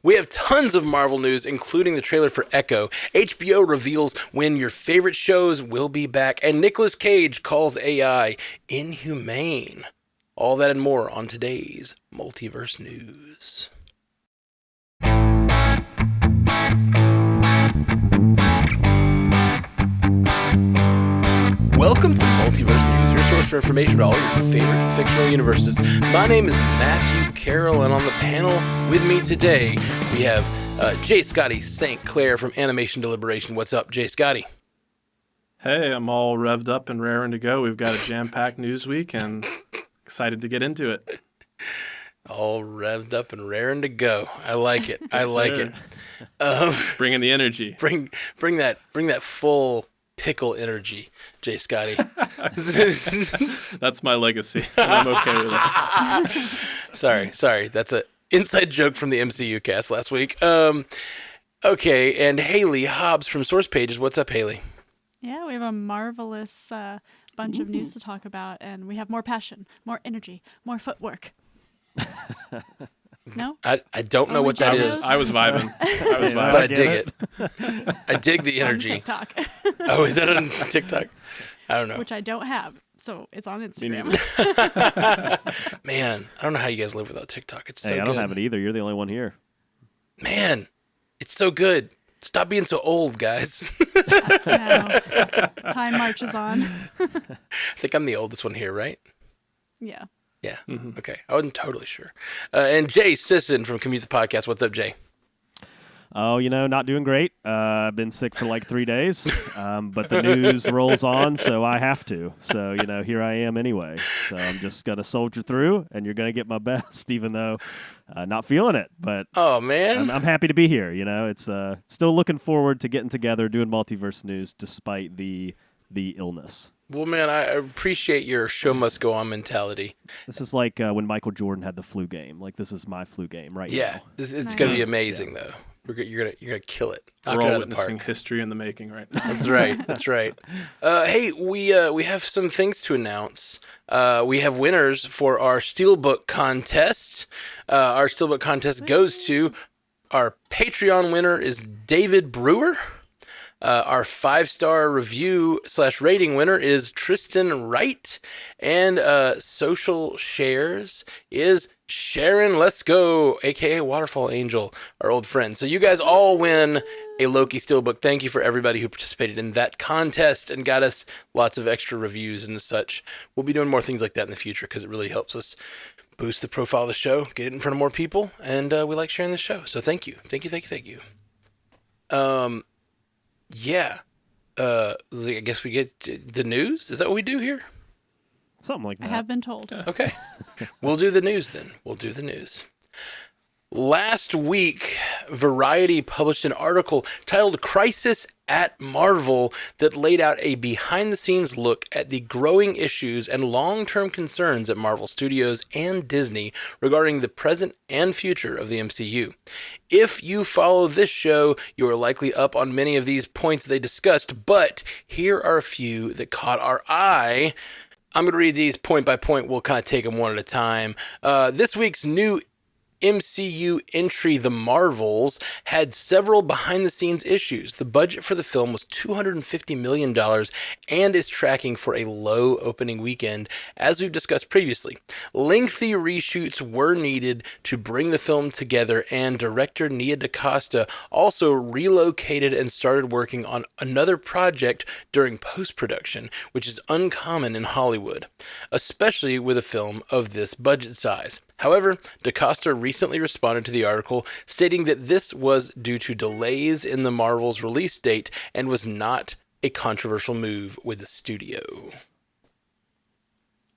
We have tons of Marvel news, including the trailer for Echo. HBO reveals when your favorite shows will be back, and Nicolas Cage calls AI inhumane. All that and more on today's Multiverse News. Welcome to Multiverse News, your source for information about all your favorite fictional universes. My name is Matthew Carroll, and on the panel with me today, we have J. Scotty St. Clair from Animation Deliberation. What's up, J. Scotty? Hey, I'm all revved up and raring to go. We've got a jam-packed news week and excited to get into it. All revved up and raring to go. I like it. I like it. Bringing the energy. Bring that full pickle energy, J. Scotty. That's my legacy. And I'm okay with it. Sorry. That's an inside joke from the MCU cast last week. Okay, and Haley Hobbs from Source Pages. What's up, Haley? Yeah, we have a marvelous bunch of news to talk about, and we have more passion, more energy, more footwork. No? I don't know what that is. I was vibing. But I dig it. I dig the energy. On TikTok. Oh, is that on TikTok? I don't know. Which I don't have, so it's on Instagram. Man, I don't know how you guys live without TikTok. It's so good. I don't have it either. You're the only one here. Man, it's so good. Stop being so old, guys. No. Time marches on. I think I'm the oldest one here, right? Yeah. Yeah. Mm-hmm. Okay. I wasn't totally sure. And Jay Sisson from Commute the Podcast. What's up, Jay? Oh, not doing great. I've been sick for like 3 days, but the news rolls on, so I have to. So, here I am anyway. So I'm just going to soldier through, and you're going to get my best, even though not feeling it. But oh, man. I'm happy to be here. It's still looking forward to getting together, doing Multiverse News, despite the illness. Well, man, I appreciate your show must go on mentality. This is like when Michael Jordan had the flu game. Like, this is my flu game right now. Yeah, it's going to be amazing, though. You're gonna kill it. We're all witnessing history in the making right now. That's right. That's right. Hey, we have some things to announce. We have winners for our Steelbook contest. Our Steelbook contest goes to our Patreon winner is David Brewer. Our 5-star review / rating winner is Tristan Wright, and social shares is Sharon Let's Go, aka Waterfall Angel, our old friend. So you guys all win a Loki Steelbook. Thank you for everybody who participated in that contest and got us lots of extra reviews and such. We'll be doing more things like that in the future because it really helps us boost the profile of the show, get it in front of more people, and we like sharing the show. So thank you. Yeah. I guess we get the news. Is that what we do here? Something like that. I have been told. Okay. We'll do the news then. Last week, Variety published an article titled Crisis at Marvel that laid out a behind-the-scenes look at the growing issues and long-term concerns at Marvel Studios and Disney regarding the present and future of the MCU. If you follow this show, you are likely up on many of these points they discussed, but here are a few that caught our eye. I'm going to read these point by point. We'll kind of take them one at a time. This week's new MCU entry, The Marvels, had several behind-the-scenes issues. The budget for the film was $250 million and is tracking for a low opening weekend, as we've discussed previously. Lengthy reshoots were needed to bring the film together, and director Nia DaCosta also relocated and started working on another project during post-production, which is uncommon in Hollywood, especially with a film of this budget size. However, DaCosta recently responded to the article, stating that this was due to delays in the Marvel's release date and was not a controversial move with the studio.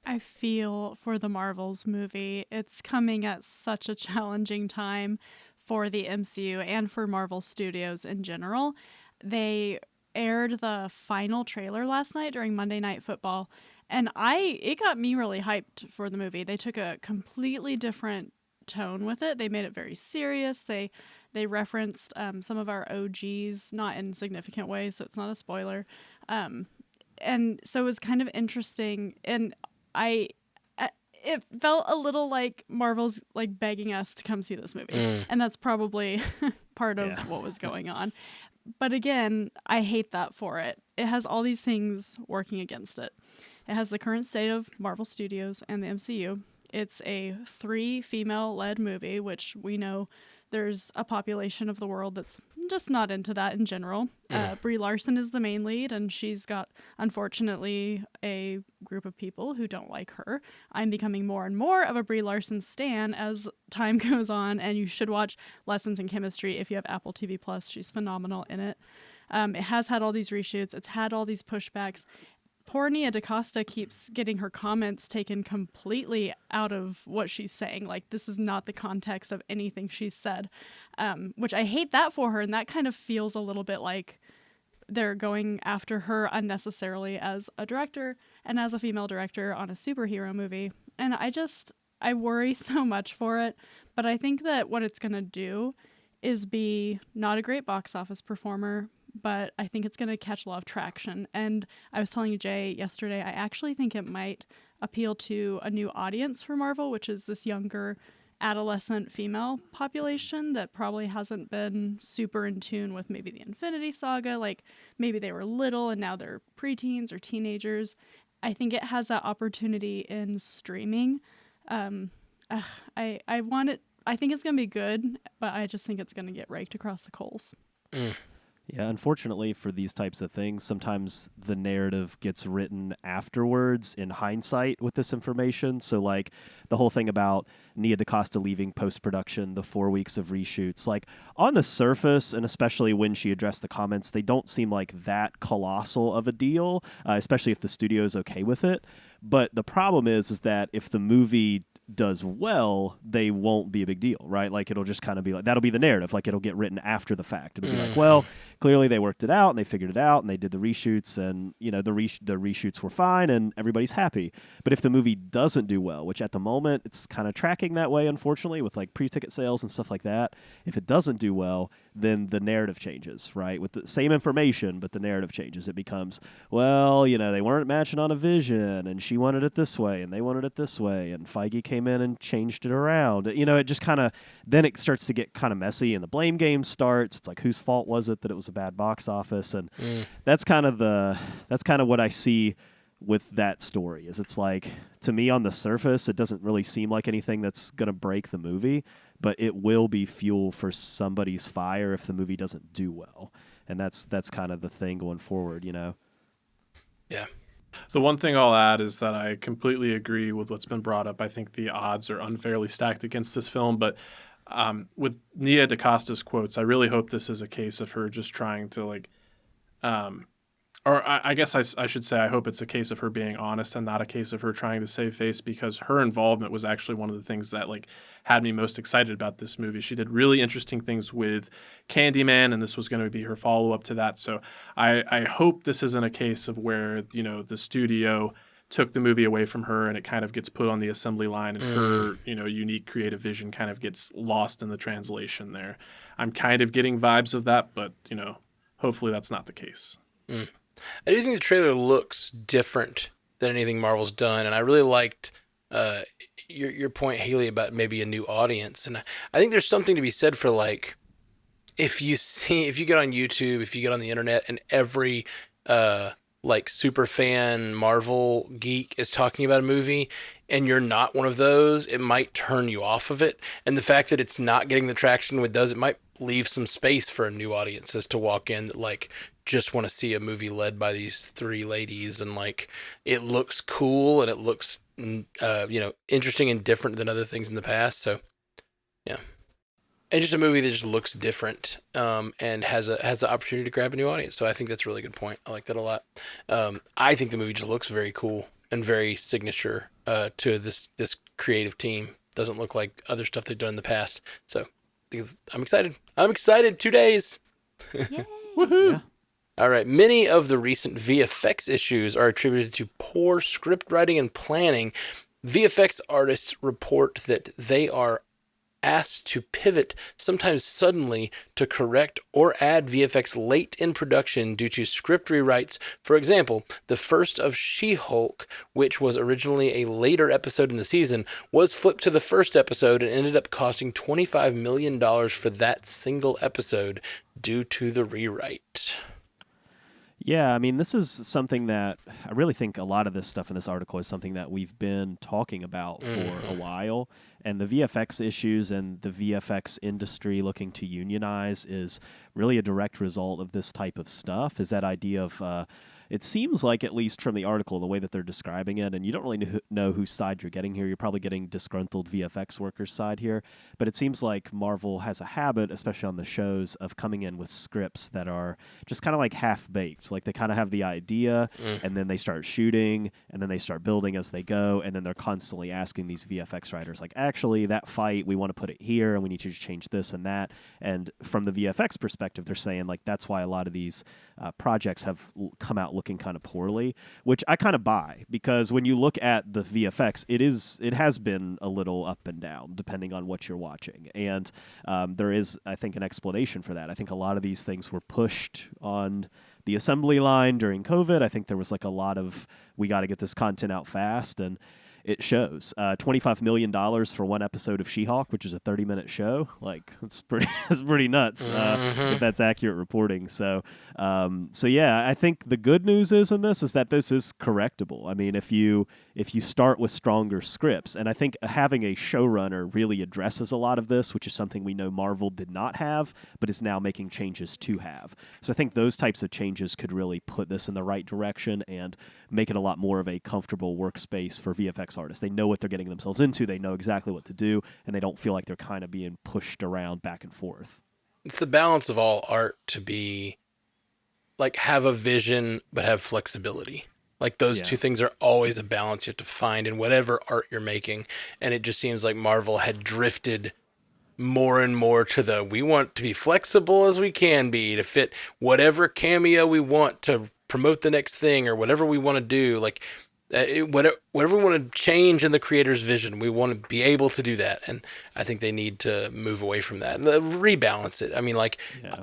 I feel for the Marvels movie. It's coming at such a challenging time for the MCU and for Marvel Studios in general. They aired the final trailer last night during Monday Night Football, and it got me really hyped for the movie. They took a completely different tone with it. They made it very serious. They referenced some of our OGs, not in significant ways, so it's not a spoiler. And so it was kind of interesting. And it felt a little like Marvel's like begging us to come see this movie. And that's probably part of what was going on. But again, I hate that for it. It has all these things working against it. It has the current state of Marvel Studios and the MCU. It's a 3 female-led movie, which we know there's a population of the world that's just not into that in general. Brie Larson is the main lead, and she's got, unfortunately, a group of people who don't like her. I'm becoming more and more of a Brie Larson stan as time goes on, and you should watch Lessons in Chemistry if you have Apple TV+. She's phenomenal in it. It has had all these reshoots. It's had all these pushbacks. Poor Nia DaCosta keeps getting her comments taken completely out of what she's saying. Like, this is not the context of anything she's said, which I hate that for her. And that kind of feels a little bit like they're going after her unnecessarily as a director and as a female director on a superhero movie. And I worry so much for it. But I think that what it's going to do is be not a great box office performer, but I think it's going to catch a lot of traction. And I was telling Jay yesterday, I actually think it might appeal to a new audience for Marvel, which is this younger adolescent female population that probably hasn't been super in tune with maybe the Infinity Saga. Like, maybe they were little and now they're preteens or teenagers. I think it has that opportunity in streaming. I want it. I think it's going to be good, but I just think it's going to get raked across the coals. Yeah, unfortunately for these types of things, sometimes the narrative gets written afterwards in hindsight with this information. So, like, the whole thing about Nia DaCosta leaving post-production, the 4 weeks of reshoots, like, on the surface, and especially when she addressed the comments, they don't seem like that colossal of a deal, especially if the studio is okay with it. But the problem is that if the movie does well, they won't be a big deal, right? Like, it'll just kind of be like, that'll be the narrative. Like, it'll get written after the fact. It'll be like, well, clearly they worked it out and they figured it out and they did the reshoots and, you know, the reshoots were fine and everybody's happy. But if the movie doesn't do well, which at the moment it's kind of tracking that way, unfortunately, with like pre-ticket sales and stuff like that, if it doesn't do well, then the narrative changes, right? With the same information, but the narrative changes. It becomes, well, you know, they weren't matching on a vision and she wanted it this way and they wanted it this way and Feige came in and changed it around. You know, it just kind of, then it starts to get kind of messy and the blame game starts. It's like, whose fault was it that it was a bad box office? And that's kind of what I see with that story. Is it's like, to me on the surface, it doesn't really seem like anything that's going to break the movie, but it will be fuel for somebody's fire if the movie doesn't do well. And that's kind of the thing going forward, you know? Yeah. The one thing I'll add is that I completely agree with what's been brought up. I think the odds are unfairly stacked against this film, but with Nia DaCosta's quotes, I really hope this is a case of her just trying to like, I guess I should say I hope it's a case of her being honest and not a case of her trying to save face, because her involvement was actually one of the things that like had me most excited about this movie. She did really interesting things with Candyman, and this was going to be her follow-up to that. So I hope this isn't a case of where, you know, the studio took the movie away from her and it kind of gets put on the assembly line and her, you know, unique creative vision kind of gets lost in the translation there. I'm kind of getting vibes of that, but, you know, hopefully that's not the case. I do think the trailer looks different than anything Marvel's done, and I really liked your point, Haley, about maybe a new audience. And I think there's something to be said for, like, if you get on YouTube, if you get on the internet, and every like super fan Marvel geek is talking about a movie, and you're not one of those, it might turn you off of it. And the fact that it's not getting the traction it does, it might leave some space for new audiences to walk in that like just want to see a movie led by these 3 ladies, and like it looks cool and it looks you know, interesting and different than other things in the past. So yeah, and just a movie that just looks different and has the opportunity to grab a new audience. So I think that's a really good point. I like that a lot. I think the movie just looks very cool and very signature to this creative team. Doesn't look like other stuff they've done in the past. So I'm excited. 2 days. Yay. Woohoo! Yeah. All right. Many of the recent VFX issues are attributed to poor script writing and planning. VFX artists report that they are asked to pivot, sometimes suddenly, to correct or add VFX late in production due to script rewrites. For example, the first of She-Hulk, which was originally a later episode in the season, was flipped to the first episode and ended up costing $25 million for that single episode due to the rewrite. Yeah, I mean, this is something that I really think a lot of this stuff in this article is something that we've been talking about for a while. And the VFX issues and the VFX industry looking to unionize is really a direct result of this type of stuff, is that idea of it seems like, at least from the article, the way that they're describing it, and you don't really know whose side you're getting here. You're probably getting disgruntled VFX workers' side here. But it seems like Marvel has a habit, especially on the shows, of coming in with scripts that are just kind of like half-baked. Like they kind of have the idea, and then they start shooting, and then they start building as they go, and then they're constantly asking these VFX writers, like, actually, that fight, we want to put it here, and we need to change this and that. And from the VFX perspective, they're saying, like, that's why a lot of these projects have come out looking kind of poorly, which I kind of buy, because when you look at the VFX, it has been a little up and down depending on what you're watching, and there is, I think, an explanation for that. I think a lot of these things were pushed on the assembly line during COVID. I think there was like a lot of, we got to get this content out fast, and it shows. $25 million for one episode of She-Hulk, which is a 30-minute show. Like, it's pretty nuts if that's accurate reporting. So yeah, I think the good news is in this is that this is correctable. I mean, if you start with stronger scripts, and I think having a showrunner really addresses a lot of this, which is something we know Marvel did not have, but is now making changes to have. So I think those types of changes could really put this in the right direction and make it a lot more of a comfortable workspace for VFX artists. They know what they're getting themselves into, they know exactly what to do, and they don't feel like they're kind of being pushed around back and forth. It's the balance of all art to be, like, have a vision, but have flexibility. Like, those two things are always a balance you have to find in whatever art you're making. And it just seems like Marvel had drifted more and more to we want to be flexible as we can be to fit whatever cameo we want to promote the next thing, or whatever we want to do. Like, whatever we want to change in the creator's vision, we want to be able to do that. And I think they need to move away from that and rebalance it. I mean, like,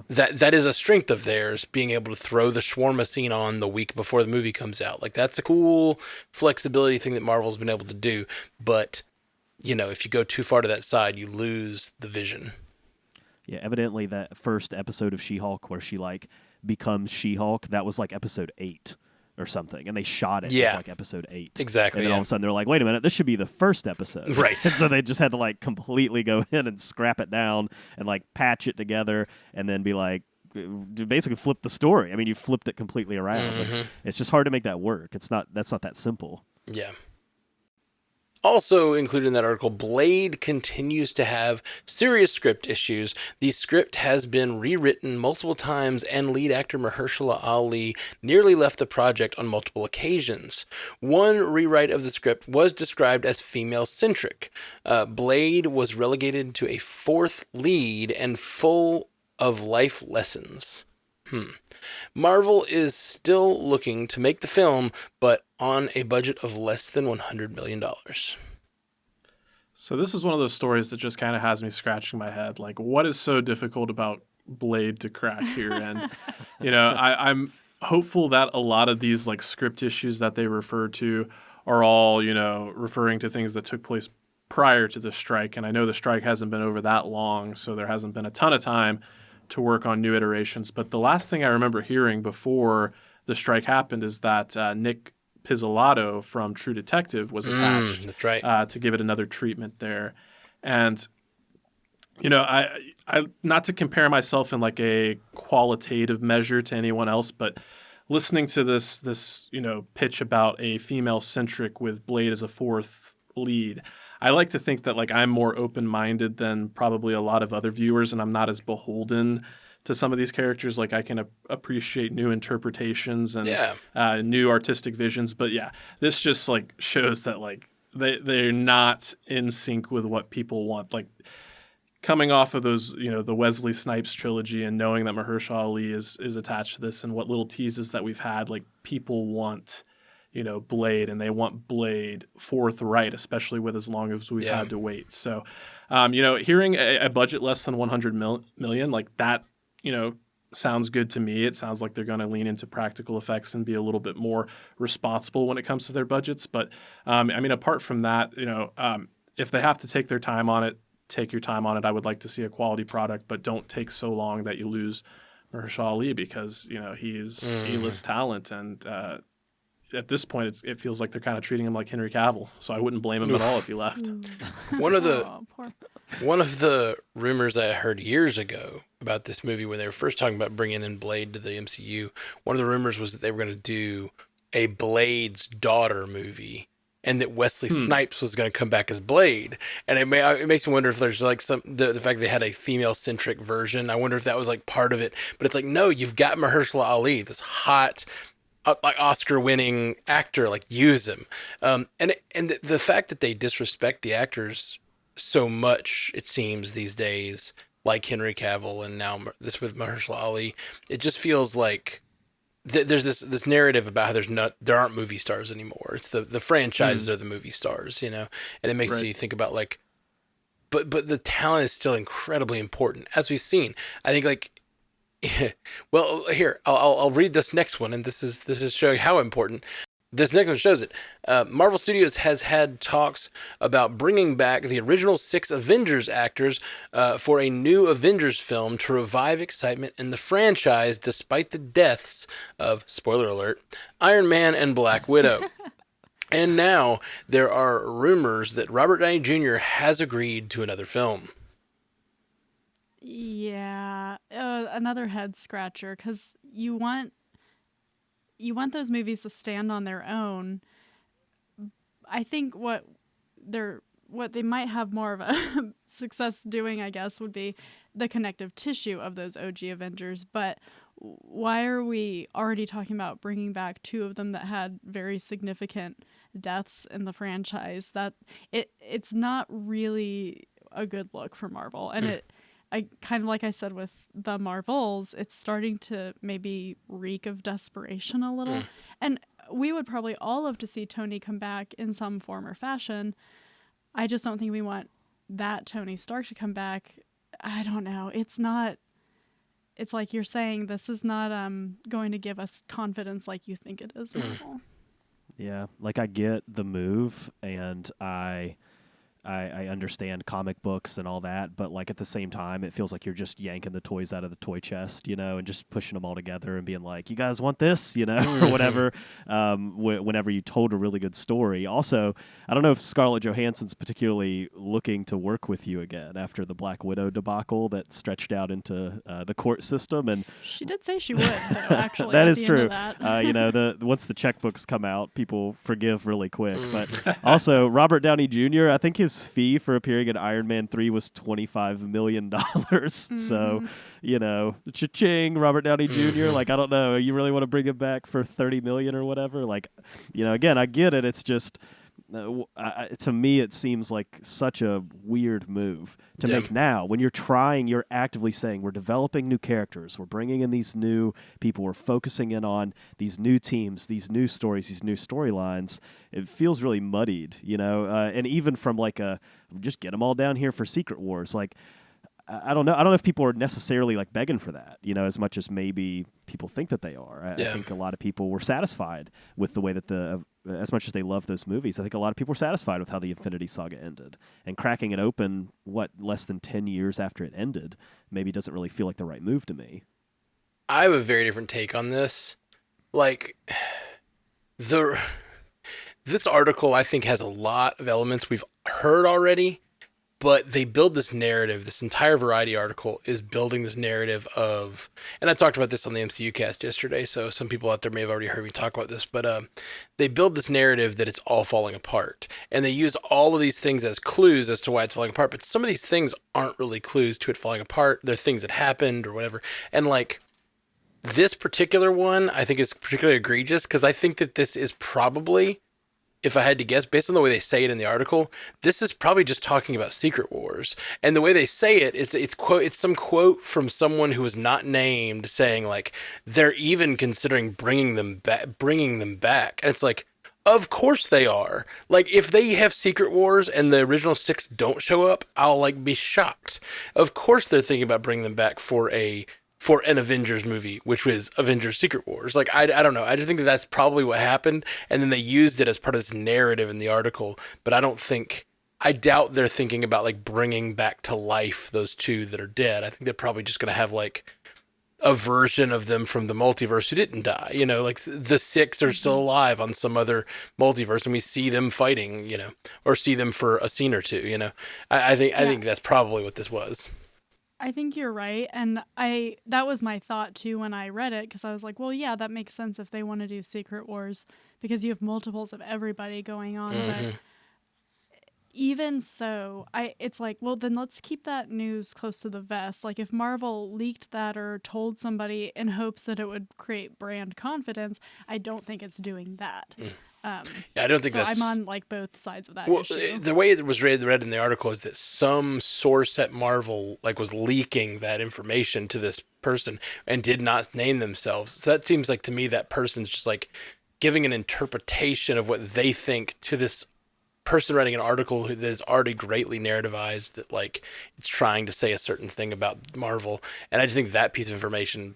that is a strength of theirs, being able to throw the shawarma scene on the week before the movie comes out. Like, that's a cool flexibility thing that Marvel's been able to do. But, you know, if you go too far to that side, you lose the vision. Yeah, evidently that first episode of She-Hulk where she, like, becomes She-Hulk, that was like episode 8 or something, and they shot it as like episode 8. Exactly. And then all of a sudden they're like, wait a minute, this should be the first episode. Right. And so they just had to like completely go in and scrap it down and like patch it together and then be like, basically flip the story. I mean, you flipped it completely around. But it's just hard to make that work. That's not that simple. Yeah. Also included in that article, Blade continues to have serious script issues. The script has been rewritten multiple times, and lead actor Mahershala Ali nearly left the project on multiple occasions. One rewrite of the script was described as female-centric. Blade was relegated to a 4th lead and full of life lessons. Marvel is still looking to make the film, but on a budget of less than $100 million. So this is one of those stories that just kind of has me scratching my head. Like, what is so difficult about Blade to crack here? And, you know, I'm hopeful that a lot of these, like, script issues that they refer to are all, you know, referring to things that took place prior to the strike. And I know the strike hasn't been over that long, so there hasn't been a ton of time to work on new iterations. But the last thing I remember hearing before the strike happened is that Nick Pizzolatto from True Detective was attached that's right. to give it another treatment there. And, you know, I not to compare myself in like a qualitative measure to anyone else, but listening to this you know, pitch about a female-centric with Blade as a 4th lead, I like to think that, like, I'm more open-minded than probably a lot of other viewers, and I'm not as beholden to some of these characters. Like, I can appreciate new interpretations and new artistic visions. But yeah, this just like shows that like they're not in sync with what people want. Like, coming off of those, you know, the Wesley Snipes trilogy and knowing that Mahershala Ali is attached to this, and what little teases that we've had, like, people want, you know, Blade, and they want Blade forthright, especially with as long as we've had to wait. So Hearing a budget less than 100 million, like that, sounds good to me. It sounds like they're going to lean into practical effects and be a little bit more responsible when it comes to their budgets. But apart from that, if they have to take their time on it, take your time on it. I would like to see a quality product, but don't take so long that you lose Mahershala Ali, because he is A-list talent, and at this point it feels like they're kind of treating him like Henry Cavill. So I wouldn't blame him at all if he left. One of the rumors I heard years ago about this movie, when they were first talking about bringing in Blade to the MCU, one of the rumors was that they were going to do a Blade's daughter movie, and that Wesley Snipes was going to come back as Blade. And it makes me wonder if there's like the fact they had a female-centric version. I wonder if that was like part of it. But it's like, no, you've got Mahershala Ali, this hot, like Oscar-winning actor. Like, use him. And the fact that they disrespect the actors so much, it seems these days, like Henry Cavill, and now this with Mahershala Ali, it just feels like there's this narrative about how there aren't movie stars anymore. It's the franchises are the movie stars, and it makes you think about like, but the talent is still incredibly important, as we've seen. I think like, well, here I'll read this next one, and this is showing how important. This next one shows it. Marvel Studios has had talks about bringing back the original 6 Avengers actors for a new Avengers film to revive excitement in the franchise, despite the deaths of, spoiler alert, Iron Man and Black Widow. And now there are rumors that Robert Downey Jr. has agreed to another film. Yeah, another head scratcher, because you want those movies to stand on their own. I think what they might have more of a success doing, I guess, would be the connective tissue of those OG Avengers. But why are we already talking about bringing back 2 of them that had very significant deaths in the franchise? That it's not really a good look for Marvel. And I kind of, like I said with the Marvels, it's starting to maybe reek of desperation a little. And we would probably all love to see Tony come back in some form or fashion. I just don't think we want that Tony Stark to come back. I don't know. It's like you're saying, this is not going to give us confidence like you think it is, Marvel. Yeah, like I get the move, and I understand comic books and all that, but like at the same time, it feels like you're just yanking the toys out of the toy chest, and just pushing them all together and being like, you guys want this, or whatever, whenever you told a really good story. Also, I don't know if Scarlett Johansson's particularly looking to work with you again after the Black Widow debacle that stretched out into the court system. And she did say she would, though, actually. That is true. Once the checkbooks come out, people forgive really quick. But also, Robert Downey Jr., I think his fee for appearing in Iron Man 3 was $25 million. So, cha-ching, Robert Downey Jr. Like, I don't know. You really want to bring him back for $30 million or whatever? Like, again, I get it. It's just, to me, it seems like such a weird move to make now. When you're actively saying, we're developing new characters, we're bringing in these new people, we're focusing in on these new teams, these new stories, these new storylines. It feels really muddied, and even from like just get them all down here for Secret Wars. Like, I don't know. I don't know if people are necessarily like begging for that, as much as maybe people think that they are. I think a lot of people were satisfied with the way that as much as they love those movies, I think a lot of people were satisfied with how the Infinity Saga ended. And cracking it open, less than 10 years after it ended, maybe doesn't really feel like the right move to me. I have a very different take on this. Like, this article, I think, has a lot of elements we've heard already, but they build this narrative. This entire Variety article is building this narrative of, and I talked about this on the MCU cast yesterday, so some people out there may have already heard me talk about this, but they build this narrative that it's all falling apart. And they use all of these things as clues as to why it's falling apart, but some of these things aren't really clues to it falling apart. They're things that happened or whatever. And like, this particular one, I think is particularly egregious, because I think that this is probably, if I had to guess, based on the way they say it in the article, this is probably just talking about Secret Wars. And the way they say it is it's some quote from someone who was not named saying like, they're even considering bringing them back. And it's like, Of course they are. Like, if they have Secret Wars and the original 6 don't show up, I'll like be shocked. Of course they're thinking about bringing them back for an Avengers movie, which was Avengers Secret Wars. Like, I don't know. I just think that that's probably what happened, and then they used it as part of this narrative in the article. But I doubt they're thinking about like bringing back to life those two that are dead. I think they're probably just going to have like a version of them from the multiverse who didn't die. You know, like the 6 are still alive on some other multiverse, and we see them fighting. You know, or see them for a scene or two. You know, I think that's probably what this was. I think you're right, and that was my thought too when I read it, because I was like, well, yeah, that makes sense if they want to do Secret Wars, because you have multiples of everybody going on. But even so, it's like, well, then let's keep that news close to the vest. Like, if Marvel leaked that or told somebody in hopes that it would create brand confidence, I don't think it's doing that. Yeah, I don't think so that's... I'm on like both sides of that Well, issue. the way it was read in the article is that some source at Marvel like was leaking that information to this person and did not name themselves. So that seems like to me that person's just like giving an interpretation of what they think to this person writing an article that is already greatly narrativized, that like it's trying to say a certain thing about Marvel. And I just think that piece of information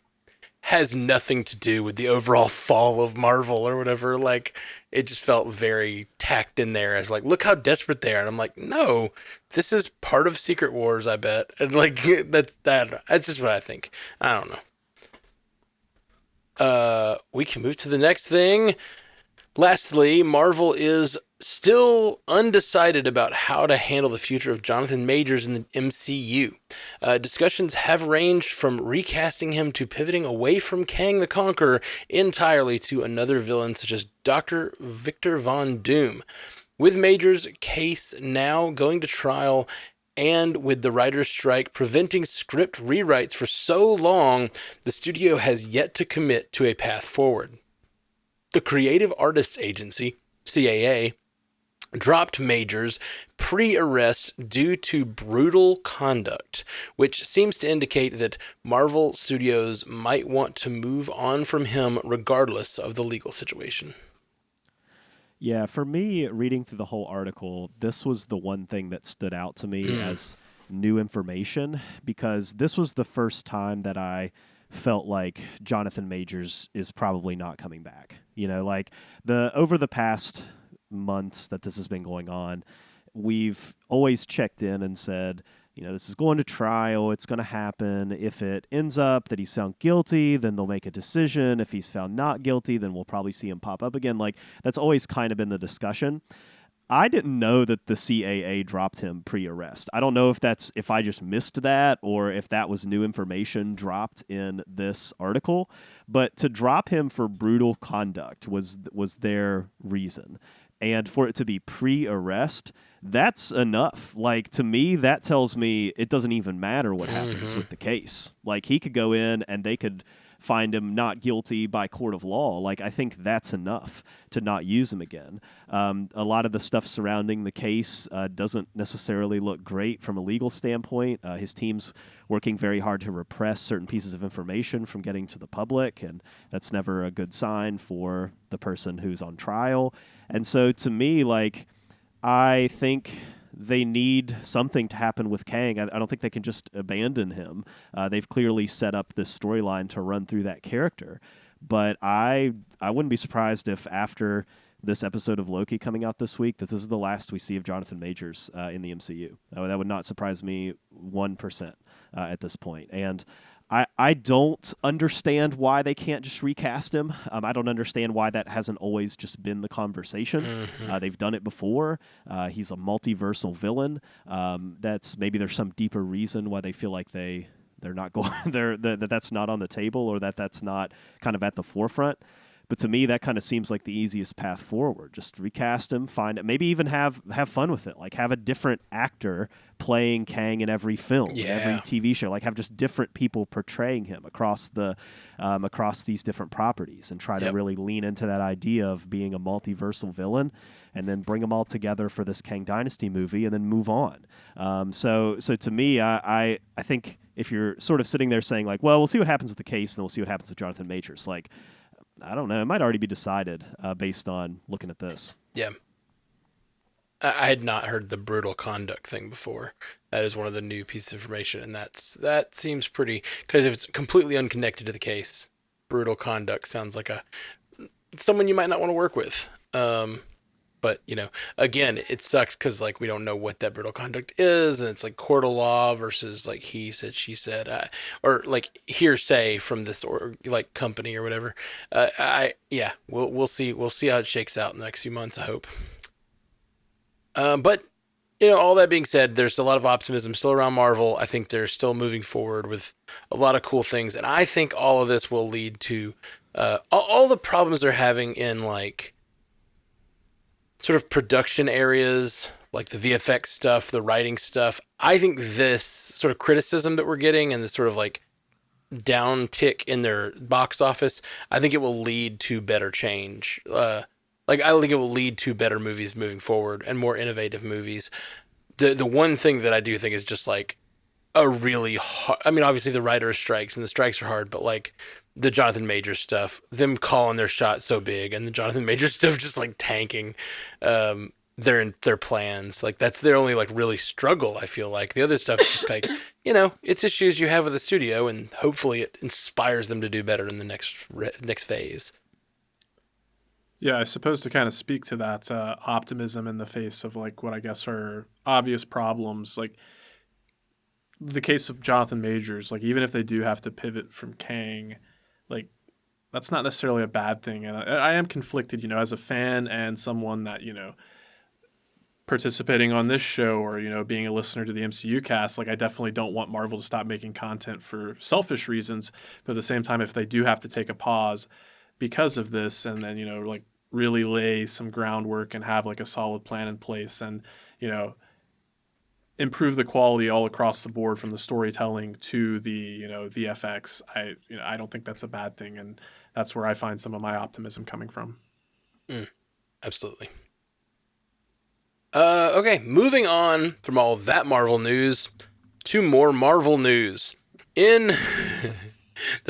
has nothing to do with the overall fall of Marvel or whatever. Like, it just felt very tacked in there as like, look how desperate they are. And I'm like, no, this is part of Secret Wars, I bet. And like, that's just what I think. I don't know. We can move to the next thing. Lastly, Marvel is still undecided about how to handle the future of Jonathan Majors in the MCU. Discussions have ranged from recasting him to pivoting away from Kang the Conqueror entirely to another villain such as Dr. Victor Von Doom. With Majors' case now going to trial and with the writer's strike preventing script rewrites for so long, the studio has yet to commit to a path forward. The Creative Artists Agency, CAA, dropped Majors pre-arrest due to brutal conduct, which seems to indicate that Marvel Studios might want to move on from him regardless of the legal situation. Yeah, for me, reading through the whole article, this was the one thing that stood out to me as new information, because this was the first time that I felt like Jonathan Majors is probably not coming back. You know, like over the past months that this has been going on, we've always checked in and said, you know, this is going to trial, it's going to happen. If it ends up that he's found guilty, then they'll make a decision. If he's found not guilty, then we'll probably see him pop up again. Like, that's always kind of been the discussion. I didn't know that the CAA dropped him pre-arrest. I don't know if I just missed that or if that was new information dropped in this article, but to drop him for brutal conduct was their reason. And for it to be pre-arrest, that's enough. Like, to me, that tells me it doesn't even matter what happens with the case. Like, he could go in and they could find him not guilty by court of law. Like, I think that's enough to not use him again. A lot of the stuff surrounding the case doesn't necessarily look great from a legal standpoint. His team's working very hard to repress certain pieces of information from getting to the public, and that's never a good sign for the person who's on trial. And so to me, like, I think they need something to happen with Kang. I don't think they can just abandon him. They've clearly set up this storyline to run through that character. But I wouldn't be surprised if after this episode of Loki coming out this week, that this is the last we see of Jonathan Majors in the MCU. That would not surprise me 1% at this point. And I don't understand why they can't just recast him. I don't understand why that hasn't always just been the conversation. They've done it before. He's a multiversal villain. Maybe there's some deeper reason why they feel like they're not going that's not on the table, or that's not kind of at the forefront. But to me, that kind of seems like the easiest path forward. Just recast him, find it, maybe even have fun with it. Like, have a different actor playing Kang in every film, in every TV show. Like, have just different people portraying him across these different properties, and try to really lean into that idea of being a multiversal villain, and then bring them all together for this Kang Dynasty movie, and then move on. So to me, I think if you're sort of sitting there saying like, well, we'll see what happens with the case, and then we'll see what happens with Jonathan Majors, like, I don't know. It might already be decided based on looking at this. Yeah. I had not heard the brutal conduct thing before. That is one of the new pieces of information, and that seems pretty, because if it's completely unconnected to the case, brutal conduct sounds like someone you might not want to work with. But, again, it sucks because, like, we don't know what that brutal conduct is, and it's, like, court of law versus, like, he said, she said, or, like, hearsay from this, or, like, company or whatever. We'll see. We'll see how it shakes out in the next few months, I hope. But, all that being said, there's a lot of optimism still around Marvel. I think they're still moving forward with a lot of cool things, and I think all of this will lead to all the problems they're having in, like, sort of production areas, like the VFX stuff, the writing stuff. I think this sort of criticism that we're getting and this sort of like downtick in their box office, I think it will lead to better change. I think it will lead to better movies moving forward and more innovative movies. The one thing that I do think is just like a really hard, I mean, obviously the writer's strikes, and the strikes are hard, but like the Jonathan Majors stuff, them calling their shot so big, and the Jonathan Majors stuff just like tanking their plans. Like that's their only like really struggle, I feel like. The other stuff is just like, it's issues you have with the studio, and hopefully it inspires them to do better in the next phase. Yeah, I suppose to kind of speak to that optimism in the face of like what I guess are obvious problems, like the case of Jonathan Majors, like even if they do have to pivot from Kang, like that's not necessarily a bad thing. And I am conflicted, as a fan and someone that, participating on this show or, being a listener to the MCU cast, like I definitely don't want Marvel to stop making content for selfish reasons. But at the same time, if they do have to take a pause because of this and then, like really lay some groundwork and have like a solid plan in place and, improve the quality all across the board from the storytelling to the, VFX, I don't think that's a bad thing. And that's where I find some of my optimism coming from. Absolutely. Okay, moving on from all that Marvel news to more Marvel news. The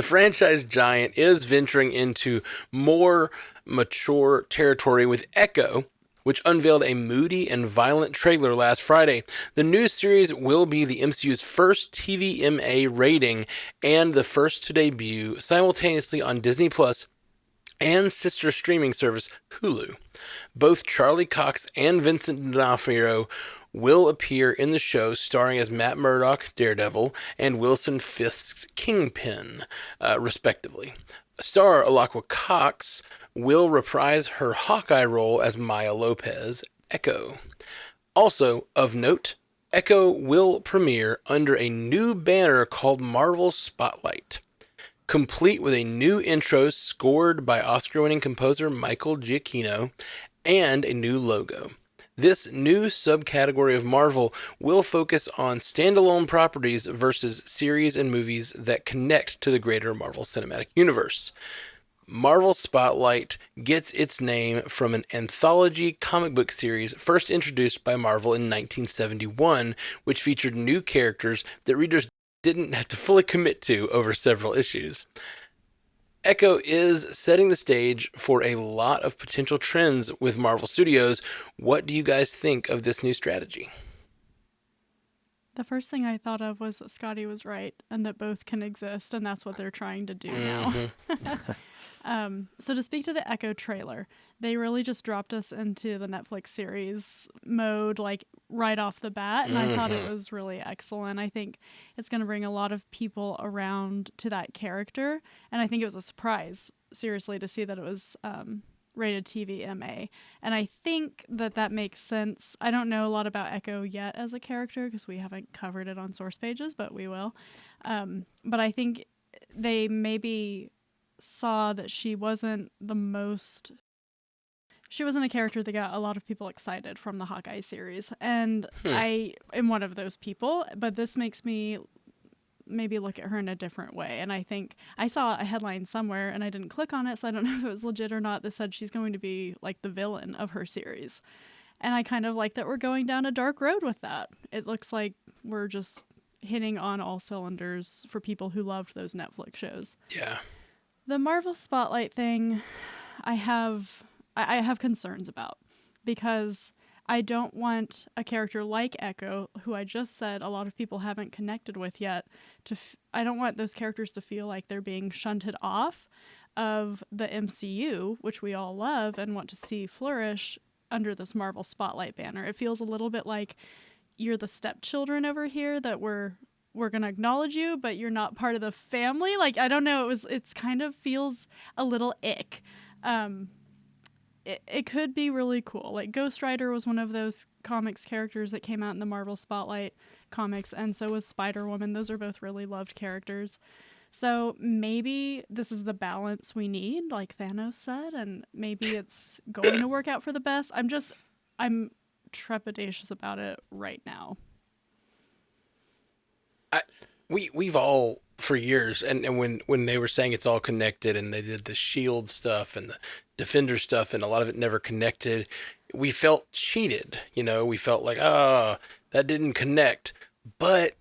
franchise giant is venturing into more mature territory with Echo, which unveiled a moody and violent trailer last Friday. The new series will be the MCU's first TVMA rating and the first to debut simultaneously on Disney Plus and sister streaming service Hulu. Both Charlie Cox and Vincent D'Onofrio will appear in the show, starring as Matt Murdock, Daredevil, and Wilson Fisk's Kingpin, respectively. Star Alaqua Cox will reprise her Hawkeye role as Maya Lopez, Echo. Also, of note, Echo will premiere under a new banner called Marvel Spotlight, complete with a new intro scored by Oscar-winning composer Michael Giacchino and a new logo. This new subcategory of Marvel will focus on standalone properties versus series and movies that connect to the greater Marvel Cinematic Universe. Marvel Spotlight gets its name from an anthology comic book series first introduced by Marvel in 1971, which featured new characters that readers didn't have to fully commit to over several issues. Echo is setting the stage for a lot of potential trends with Marvel Studios. What do you guys think of this new strategy? The first thing I thought of was that Scotty was right and that both can exist, and that's what they're trying to do now. So to speak to the Echo trailer, they really just dropped us into the Netflix series mode, like right off the bat, and I thought it was really excellent. I think it's going to bring a lot of people around to that character, and I think it was a surprise, seriously, to see that it was rated TVMA, and I think that makes sense. I don't know a lot about Echo yet as a character because we haven't covered it on source pages, but we will. But I think they maybe saw that she wasn't a character that got a lot of people excited from the Hawkeye series, and I am one of those people, but this makes me maybe look at her in a different way. And I think I saw a headline somewhere and I didn't click on it, so I don't know if it was legit or not, that said she's going to be like the villain of her series, and I kind of like that we're going down a dark road with that. It looks like we're just hitting on all cylinders for people who loved those Netflix shows. Yeah. The Marvel Spotlight thing, I have concerns about, because I don't want a character like Echo, who I just said a lot of people haven't connected with yet, I don't want those characters to feel like they're being shunted off of the MCU, which we all love and want to see flourish under this Marvel Spotlight banner. It feels a little bit like you're the stepchildren over here, that we're going to acknowledge you, but you're not part of the family. Like, I don't know, it's kind of feels a little ick. It could be really cool. Like, Ghost Rider was one of those comics characters that came out in the Marvel Spotlight comics, and so was Spider-Woman. Those are both really loved characters. So maybe this is the balance we need, like Thanos said, and maybe it's going to work out for the best. I'm trepidatious about it right now. We've all, for years, and when they were saying it's all connected, and they did the Shield stuff and the Defender stuff, and a lot of it never connected, we felt cheated. We felt like, oh, that didn't connect. But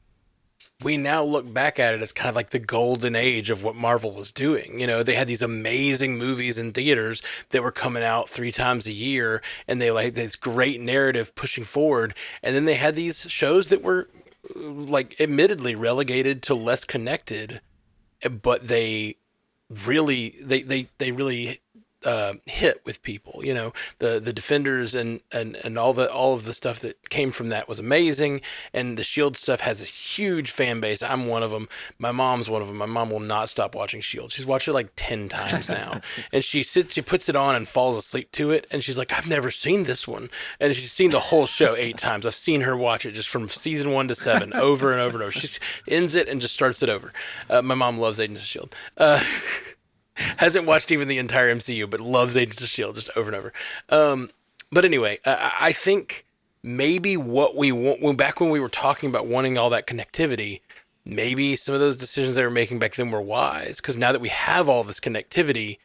we now look back at it as kind of like the golden age of what Marvel was doing. They had these amazing movies in theaters that were coming out 3 times a year, and they like this great narrative pushing forward. And then they had these shows that were like admittedly relegated to less connected, but they really hit with people. The Defenders and all of the stuff that came from that was amazing, and the Shield stuff has a huge fan base. I'm one of them. My mom's one of them. My mom will not stop watching Shield. She's watched it like 10 times now, and she puts it on and falls asleep to it, and she's like, I've never seen this one, and she's seen the whole show 8 times. I've seen her watch it just from season 1 to 7 over and over and over. She ends it and just starts it over. My mom loves Agents of Shield. Hasn't watched even the entire MCU, but loves Agents of S.H.I.E.L.D. just over and over. But anyway, I think maybe what we want, back when we were talking about wanting all that connectivity, maybe some of those decisions they were making back then were wise, because now that we have all this connectivity,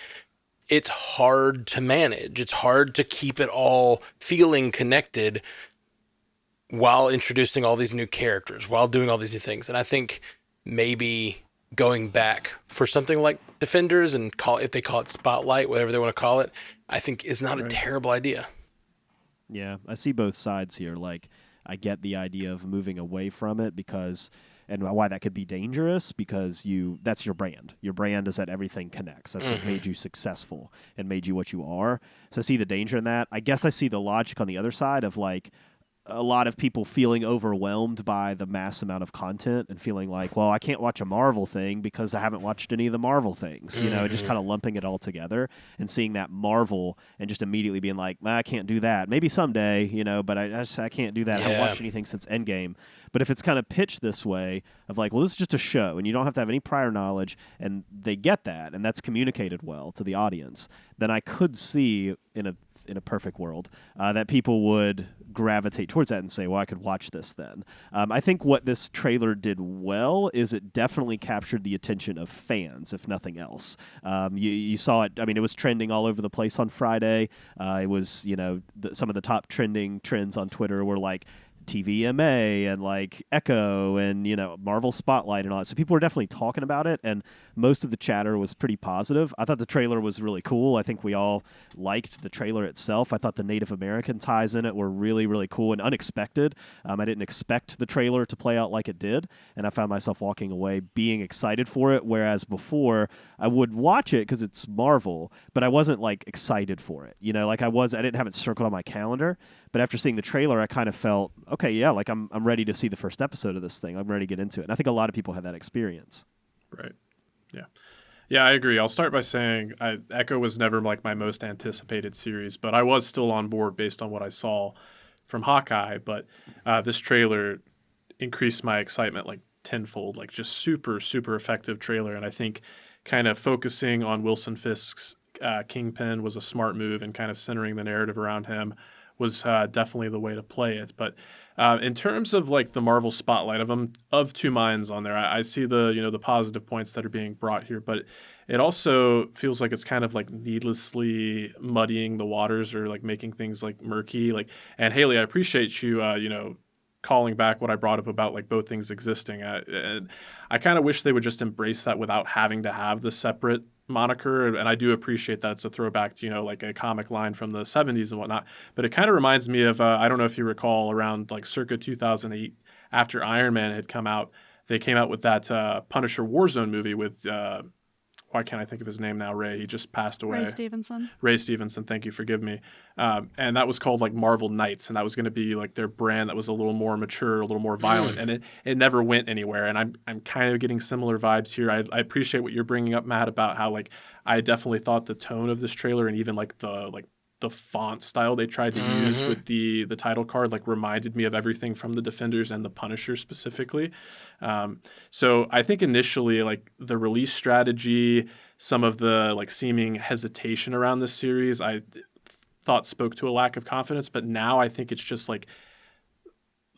it's hard to manage. It's hard to keep it all feeling connected while introducing all these new characters, while doing all these new things. And I think maybe going back for something like Defenders and if they call it Spotlight, whatever they want to call it, I think is not a terrible idea. Yeah, I see both sides here. Like, I get the idea of moving away from it and why that could be dangerous, because that's your brand. Your brand is that everything connects. That's what's made you successful and made you what you are. So I see the danger in that. I guess I see the logic on the other side of, like, a lot of people feeling overwhelmed by the mass amount of content and feeling like, well, I can't watch a Marvel thing because I haven't watched any of the Marvel things, just kind of lumping it all together and seeing that Marvel and just immediately being like, I can't do that. Maybe someday, but I can't do that. I haven't watched anything since Endgame. But if it's kind of pitched this way of like, well, this is just a show and you don't have to have any prior knowledge, and they get that and that's communicated well to the audience, then I could see in a perfect world that people would gravitate towards that and say, well, I could watch this then. I think what this trailer did well is it definitely captured the attention of fans, if nothing else. You saw it. I mean, it was trending all over the place on Friday. It was, some of the top trending trends on Twitter were like TVMA and like Echo and Marvel Spotlight and all that. So people were definitely talking about it, and most of the chatter was pretty positive. I thought the trailer was really cool. I think we all liked the trailer itself. I thought the Native American ties in it were really, really cool and unexpected. I didn't expect the trailer to play out like it did, and I found myself walking away being excited for it, whereas before I would watch it because it's Marvel, but I wasn't like excited for it. I didn't have it circled on my calendar. But after seeing the trailer, I kind of felt, okay, yeah, like I'm ready to see the first episode of this thing. I'm ready to get into it. And I think a lot of people had that experience. Right. Yeah. Yeah, I agree. I'll start by saying Echo was never like my most anticipated series, but I was still on board based on what I saw from Hawkeye. But this trailer increased my excitement like tenfold, like just super, super effective trailer. And I think kind of focusing on Wilson Fisk's Kingpin was a smart move, and kind of centering the narrative around him was definitely the way to play it. But in terms of like the Marvel spotlight, of two minds on there. I see the positive points that are being brought here, but it also feels like it's kind of like needlessly muddying the waters, or like making things like murky. Like, and Haley, I appreciate you calling back what I brought up about like both things existing. I kind of wish they would just embrace that without having to have the separate moniker, and I do appreciate that it's a throwback to, like a comic line from the 70s and whatnot. But it kind of reminds me of, I don't know if you recall, around like circa 2008, after Iron Man had come out, they came out with that Punisher Warzone movie with, why can't I think of his name now? He just passed away. Ray Stevenson, thank you, forgive me. And that was called like Marvel Knights, and that was going to be like their brand that was a little more mature, a little more violent, and it never went anywhere. And I'm kind of getting similar vibes here. I appreciate what you're bringing up, Matt, about how like I definitely thought the tone of this trailer and even like the font style they tried to use with the title card like reminded me of everything from the Defenders and the Punisher specifically. So I think initially like the release strategy, some of the like seeming hesitation around this series, I thought spoke to a lack of confidence. But now I think it's just like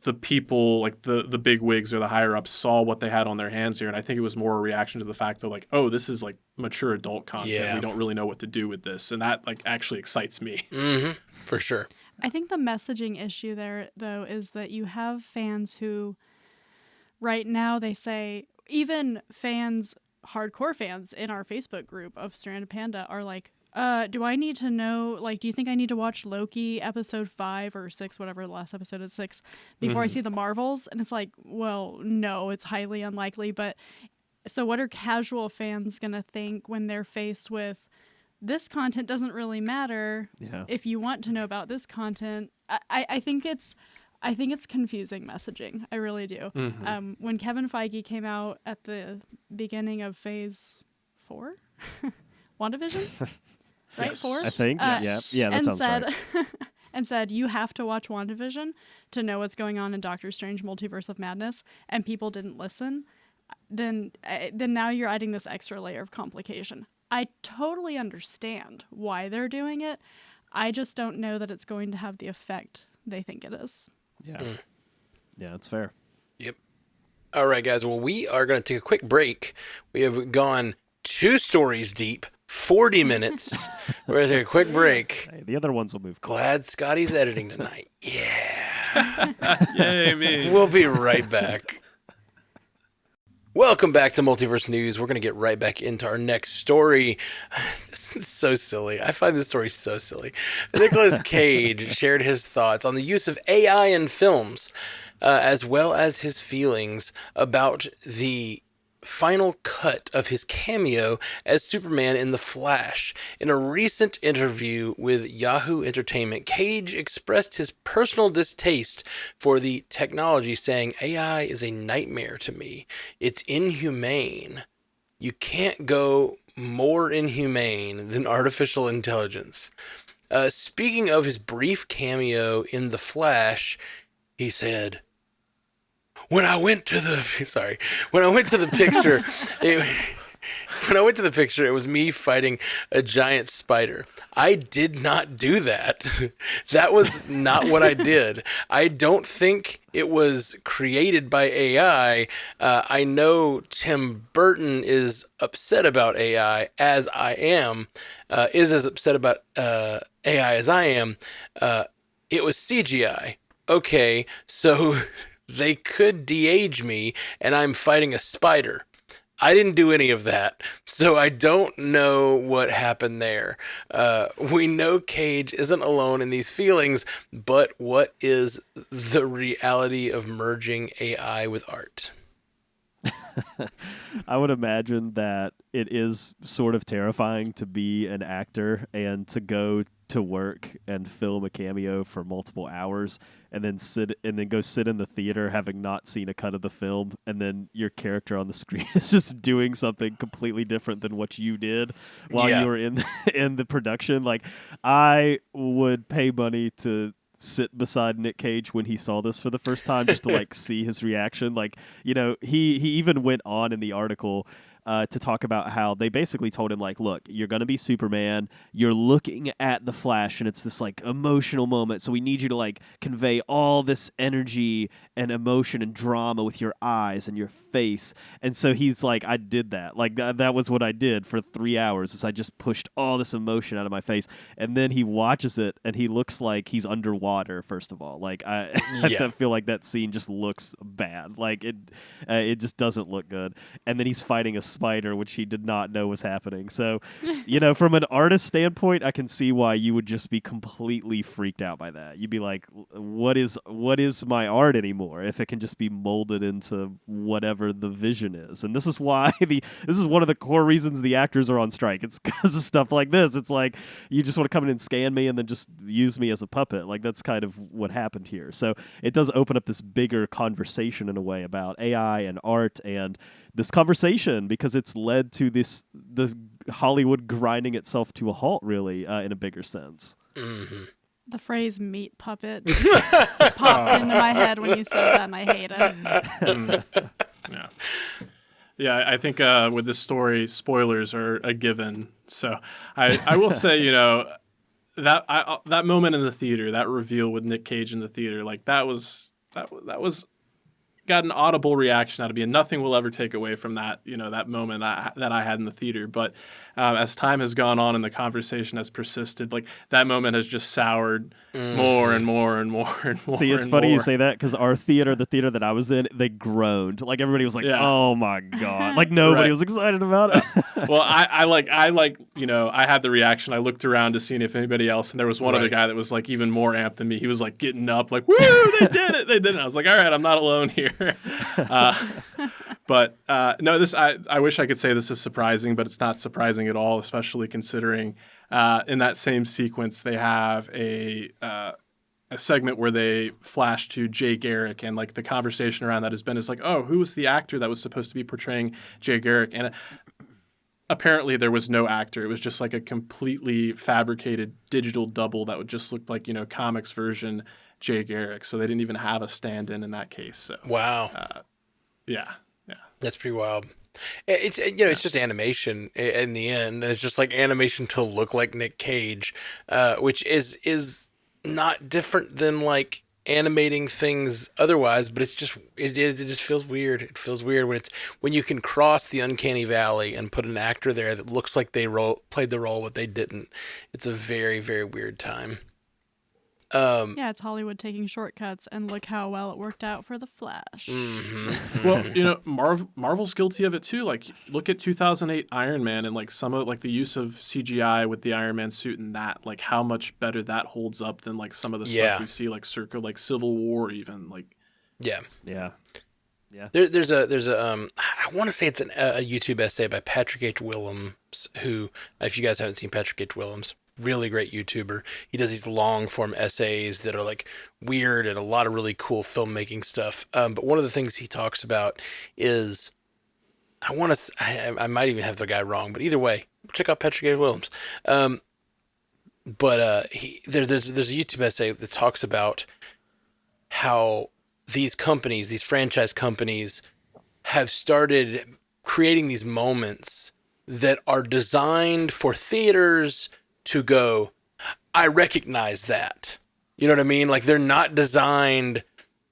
the people, like the big wigs or the higher ups saw what they had on their hands here. And I think it was more a reaction to the fact that like, oh, this is like mature adult content. Yeah. We don't really know what to do with this. And that like actually excites me. For sure. I think the messaging issue there, though, is that you have fans who right now they say, even fans, hardcore fans in our Facebook group of Stranded Panda are like, do I need to know, like, do you think I need to watch Loki episode 5 or 6, whatever the last episode is, 6, before I see the Marvels? And it's like, well, no, it's highly unlikely. But so what are casual fans going to think when they're faced with this content doesn't really matter if you want to know about this content? I think it's confusing messaging. I really do. When Kevin Feige came out at the beginning of phase 4, WandaVision, right? Yes. 4? I think. Yeah, that sounds right. And said, you have to watch WandaVision to know what's going on in Doctor Strange Multiverse of Madness, and people didn't listen, then now you're adding this extra layer of complication. I totally understand why they're doing it. I just don't know that it's going to have the effect they think it is. Yeah. Yeah, that's fair. Yep. All right, guys. Well, we are going to take a quick break. We have gone 2 stories deep, 40 minutes. We're going to take a quick break. Hey, the other ones will move. Glad Scotty's editing tonight. Yeah. Yay, me. We'll be right back. Welcome back to Multiverse News. We're going to get right back into our next story. This is so silly. I find this story so silly. Nicolas Cage shared his thoughts on the use of AI in films, as well as his feelings about the final cut of his cameo as Superman in The Flash. In a recent interview with Yahoo Entertainment, Cage expressed his personal distaste for the technology, saying, "AI is a nightmare to me. It's inhumane. You can't go more inhumane than artificial intelligence." Speaking of his brief cameo in The Flash, he said, When I went to the picture, it was me fighting a giant spider. I did not do that. That was not what I did. I don't think it was created by AI. I know Tim Burton is upset about AI as I am, is as upset about AI as I am. It was CGI. Okay, so they could de-age me, and I'm fighting a spider. I didn't do any of that, so I don't know what happened there. We know Cage isn't alone in these feelings, but what is the reality of merging AI with art? I would imagine that it is sort of terrifying to be an actor and to go to work and film a cameo for multiple hours and then go sit in the theater having not seen a cut of the film, and then your character on the screen is just doing something completely different than what you did while you were in the production. Like, I would pay money to sit beside Nick Cage when he saw this for the first time just to like see his reaction. Like, he even went on in the article to talk about how they basically told him, like, look, you're going to be Superman. You're looking at the Flash, and it's this, like, emotional moment. So we need you to, like, convey all this energy and emotion and drama with your eyes and your face. And so he's like, I did that. Like, that was what I did for 3 hours, is I just pushed all this emotion out of my face. And then he watches it, and he looks like he's underwater, first of all. Like, I feel like that scene just looks bad. Like, it just doesn't look good. And then he's fighting a spider, which he did not know was happening. So, from an artist standpoint, I can see why you would just be completely freaked out by that. You'd be like, what is my art anymore if it can just be molded into whatever the vision is? And this is why this is one of the core reasons the actors are on strike. It's because of stuff like this. It's like, you just want to come in and scan me and then just use me as a puppet. Like, that's kind of what happened here. So it does open up this bigger conversation in a way about AI and art and this conversation, because it's led to this Hollywood grinding itself to a halt, really, in a bigger sense. Mm-hmm. The phrase "meat puppet" popped into my head when you said that, and I hate it. Yeah, I think with this story, spoilers are a given. So I will say, that moment in the theater, that reveal with Nick Cage in the theater, like that was got an audible reaction out of me, and nothing will ever take away from that, that moment that I had in the theater. But as time has gone on and the conversation has persisted, like that moment has just soured more and more and more and more. See, it's funny you say that, because our theater, the theater that I was in, they groaned. Like, everybody was like, "Oh my god!" Like, nobody was excited about it. Well, I had the reaction. I looked around to see if anybody else, and there was one other guy that was like even more amped than me. He was like getting up, like, "Woo! They did it! They did it!" I was like, "All right, I'm not alone here." But no, this I wish I could say this is surprising, but it's not surprising at all, especially considering in that same sequence they have a segment where they flash to Jay Garrick, and like the conversation around that has been is like, oh, who was the actor that was supposed to be portraying Jay Garrick? And apparently there was no actor. It was just like a completely fabricated digital double that would just look like, comics version Jay Garrick. So they didn't even have a stand-in in that case. So wow. Yeah. That's pretty wild. It's it's just animation in the end, and it's just like animation to look like Nick Cage, which is not different than like animating things otherwise, but it just feels weird. It feels weird when you can cross the uncanny valley and put an actor there that looks like they played the role, but they didn't. It's a very, very weird time. It's Hollywood taking shortcuts, and look how well it worked out for The Flash. Mm-hmm. Well, Marvel's guilty of it too. Like, look at 2008 Iron Man, and like some of like the use of CGI with the Iron Man suit and that, like how much better that holds up than like some of the stuff we see like circa like Civil War even like. Yeah. There's a I want to say it's a YouTube essay by Patrick H. Willems, who, if you guys haven't seen Patrick H. Willems, really great YouTuber. He does these long form essays that are like weird and a lot of really cool filmmaking stuff. But one of the things he talks about is, I might even have the guy wrong, but either way, check out Patrick H. Willems. But there's a YouTube essay that talks about how these companies, these franchise companies, have started creating these moments that are designed for theaters to go, I recognize that. You know what I mean? Like, they're not designed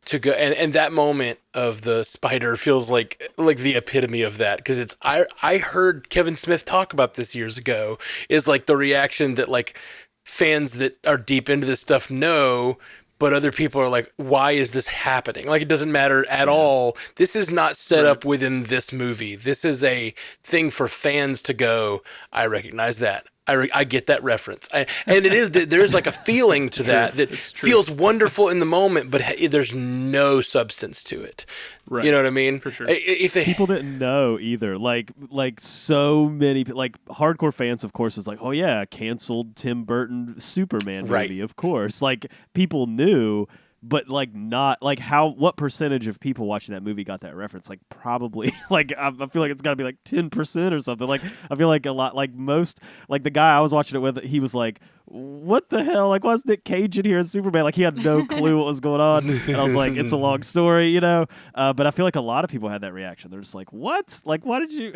to go, and that moment of the spider feels like the epitome of that, because it's I heard Kevin Smith talk about this years ago, is like the reaction that like fans that are deep into this stuff know, but other people are like, why is this happening? Like, it doesn't matter at all. This is not set up within this movie. This is a thing for fans to go, I recognize that. I get that reference. And it is, there's like a feeling to that feels wonderful in the moment, but there's no substance to it. Right. You know what I mean? For sure. People didn't know either. Like so many, like hardcore fans, of course, is like, oh yeah, canceled Tim Burton Superman movie, of course. Like, people knew. But like, not like what percentage of people watching that movie got that reference? Like, probably like I feel like it's got to be like 10% or something. Like, I feel like a lot, like most, like the guy I was watching it with, he was like, what the hell? Like, why's Nick Cage in here as Superman? Like, he had no clue what was going on. And I was like, it's a long story, But I feel like a lot of people had that reaction. They're just like, what? Like, why did you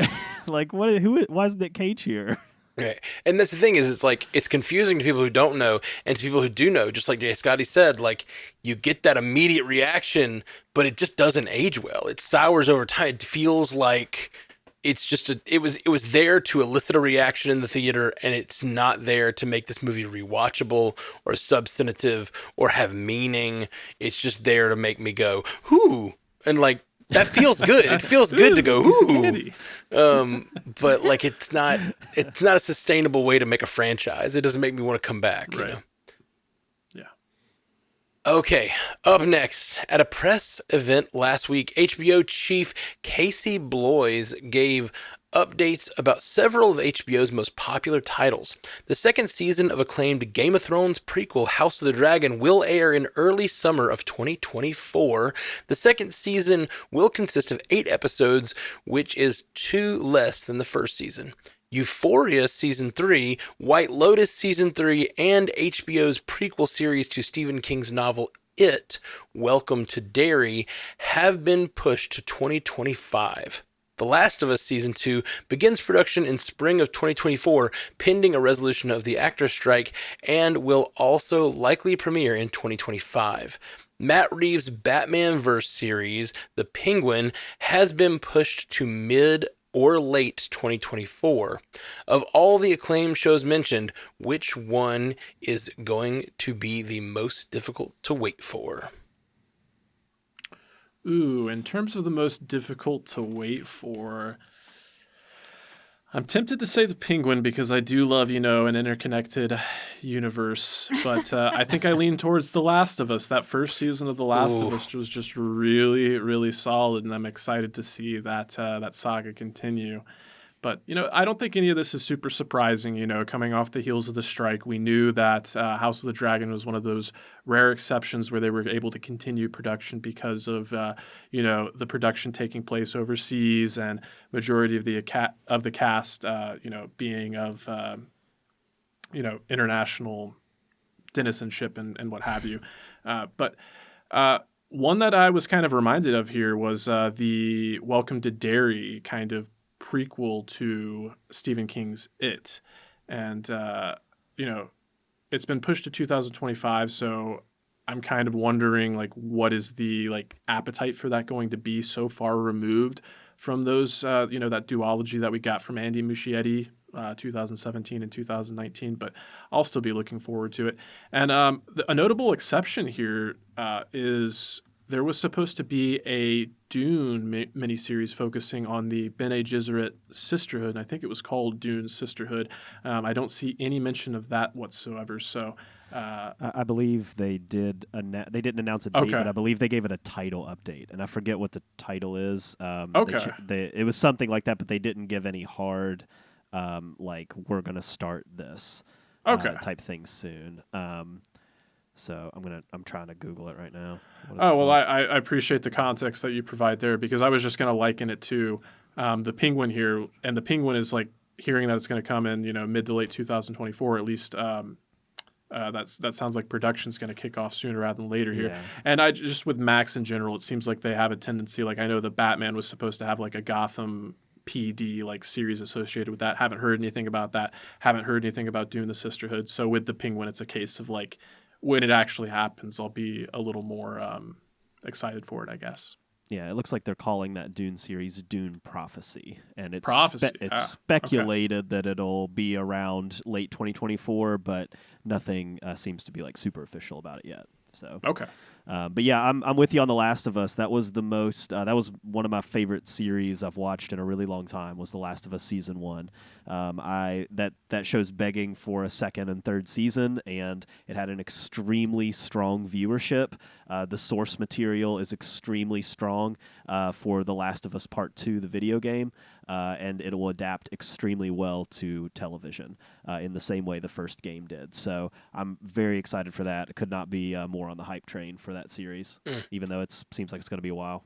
like why is Nick Cage here? Right. And that's the thing, is it's like, it's confusing to people who don't know, and to people who do know, just like Jay Scotty said, like, you get that immediate reaction, but it just doesn't age well. It sours over time. It feels like it's just it was there to elicit a reaction in the theater, and it's not there to make this movie rewatchable or substantive or have meaning. It's just there to make me go, whoo, and like That feels good. It feels good to go, piece of ooh. candy. But like it's not a sustainable way to make a franchise. It doesn't make me want to come back, Right. you know. Yeah. Okay, up next, at a press event last week, HBO chief Casey Bloys gave updates about several of HBO's most popular titles. The second season of acclaimed Game of Thrones prequel House of the Dragon will air in early summer of 2024. The second season will consist of 8 episodes, which is 2 less than the first season. Euphoria Season 3, White Lotus Season 3, and HBO's prequel series to Stephen King's novel It, Welcome to Derry, have been pushed to 2025. The Last of Us Season 2 begins production in spring of 2024, pending a resolution of the actors' strike, and will also likely premiere in 2025. Matt Reeves' Batman-verse series, The Penguin, has been pushed to mid or late 2024. Of all the acclaimed shows mentioned, which one is going to be the most difficult to wait for? Ooh, in terms of the most difficult to wait for, I'm tempted to say The Penguin because I do love, an interconnected universe. But I think I lean towards The Last of Us. That first season of The Last of Us was just really, really solid, and I'm excited to see that saga continue. But, I don't think any of this is super surprising, coming off the heels of the strike. We knew that House of the Dragon was one of those rare exceptions where they were able to continue production because of, the production taking place overseas and majority of the cast, being of, international citizenship and what have you. But one that I was kind of reminded of here was the Welcome to Derry kind of prequel to Stephen King's It. And, it's been pushed to 2025, so I'm kind of wondering, what is the, appetite for that going to be so far removed from those, that duology that we got from Andy Muschietti, 2017 and 2019, but I'll still be looking forward to it. And a notable exception here is there was supposed to be a Dune miniseries focusing on the Bene Gesserit sisterhood. I think it was called Dune Sisterhood. I don't see any mention of that whatsoever. So, I believe they did. They didn't announce a date, Okay. but I believe they gave it a title update, and I forget what the title is. Okay. It was something like that, but they didn't give any hard, we're gonna start this, Okay. type thing soon. So I'm trying to Google it right now. Oh, well, I appreciate the context that you provide there because I was just going to liken it to the Penguin here. And the Penguin is hearing that it's going to come in, mid to late 2024, at least. That sounds like production's going to kick off sooner rather than later here. Yeah. And I just with Max in general, it seems like they have a tendency, I know the Batman was supposed to have a Gotham PD series associated with that. Haven't heard anything about that. Haven't heard anything about Dune the Sisterhood. So with the Penguin, it's a case of when it actually happens, I'll be a little more excited for it, I guess. Yeah, it looks like they're calling that Dune series Dune Prophecy, and it's Prophecy. It's speculated that it'll be around late 2024, but nothing seems to be super official about it yet. So Okay. But yeah, I'm with you on The Last of Us. That was the most. That was one of my favorite series I've watched in a really long time. Was The Last of Us season 1. That show's begging for a second and third season, and it had an extremely strong viewership. The source material is extremely strong for The Last of Us Part 2, the video game, and it will adapt extremely well to television in the same way the first game did. So I'm very excited for that. I could not be more on the hype train for that series, even though it seems like it's going to be a while.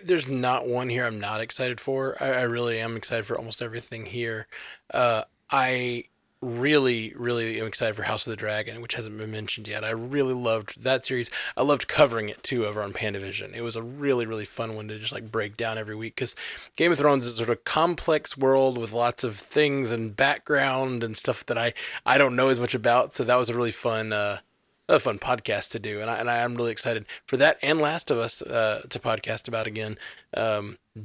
There's not one here I'm not excited for. I really am excited for almost everything here. I really, really am excited for House of the Dragon, which hasn't been mentioned yet. I really loved that series. I loved covering it too over on Pandavision. It was a really, really fun one to just break down every week because Game of Thrones is sort of complex world with lots of things and background and stuff that I don't know as much about. So that was a really fun podcast to do, and I'm really excited for that and Last of Us to podcast about again.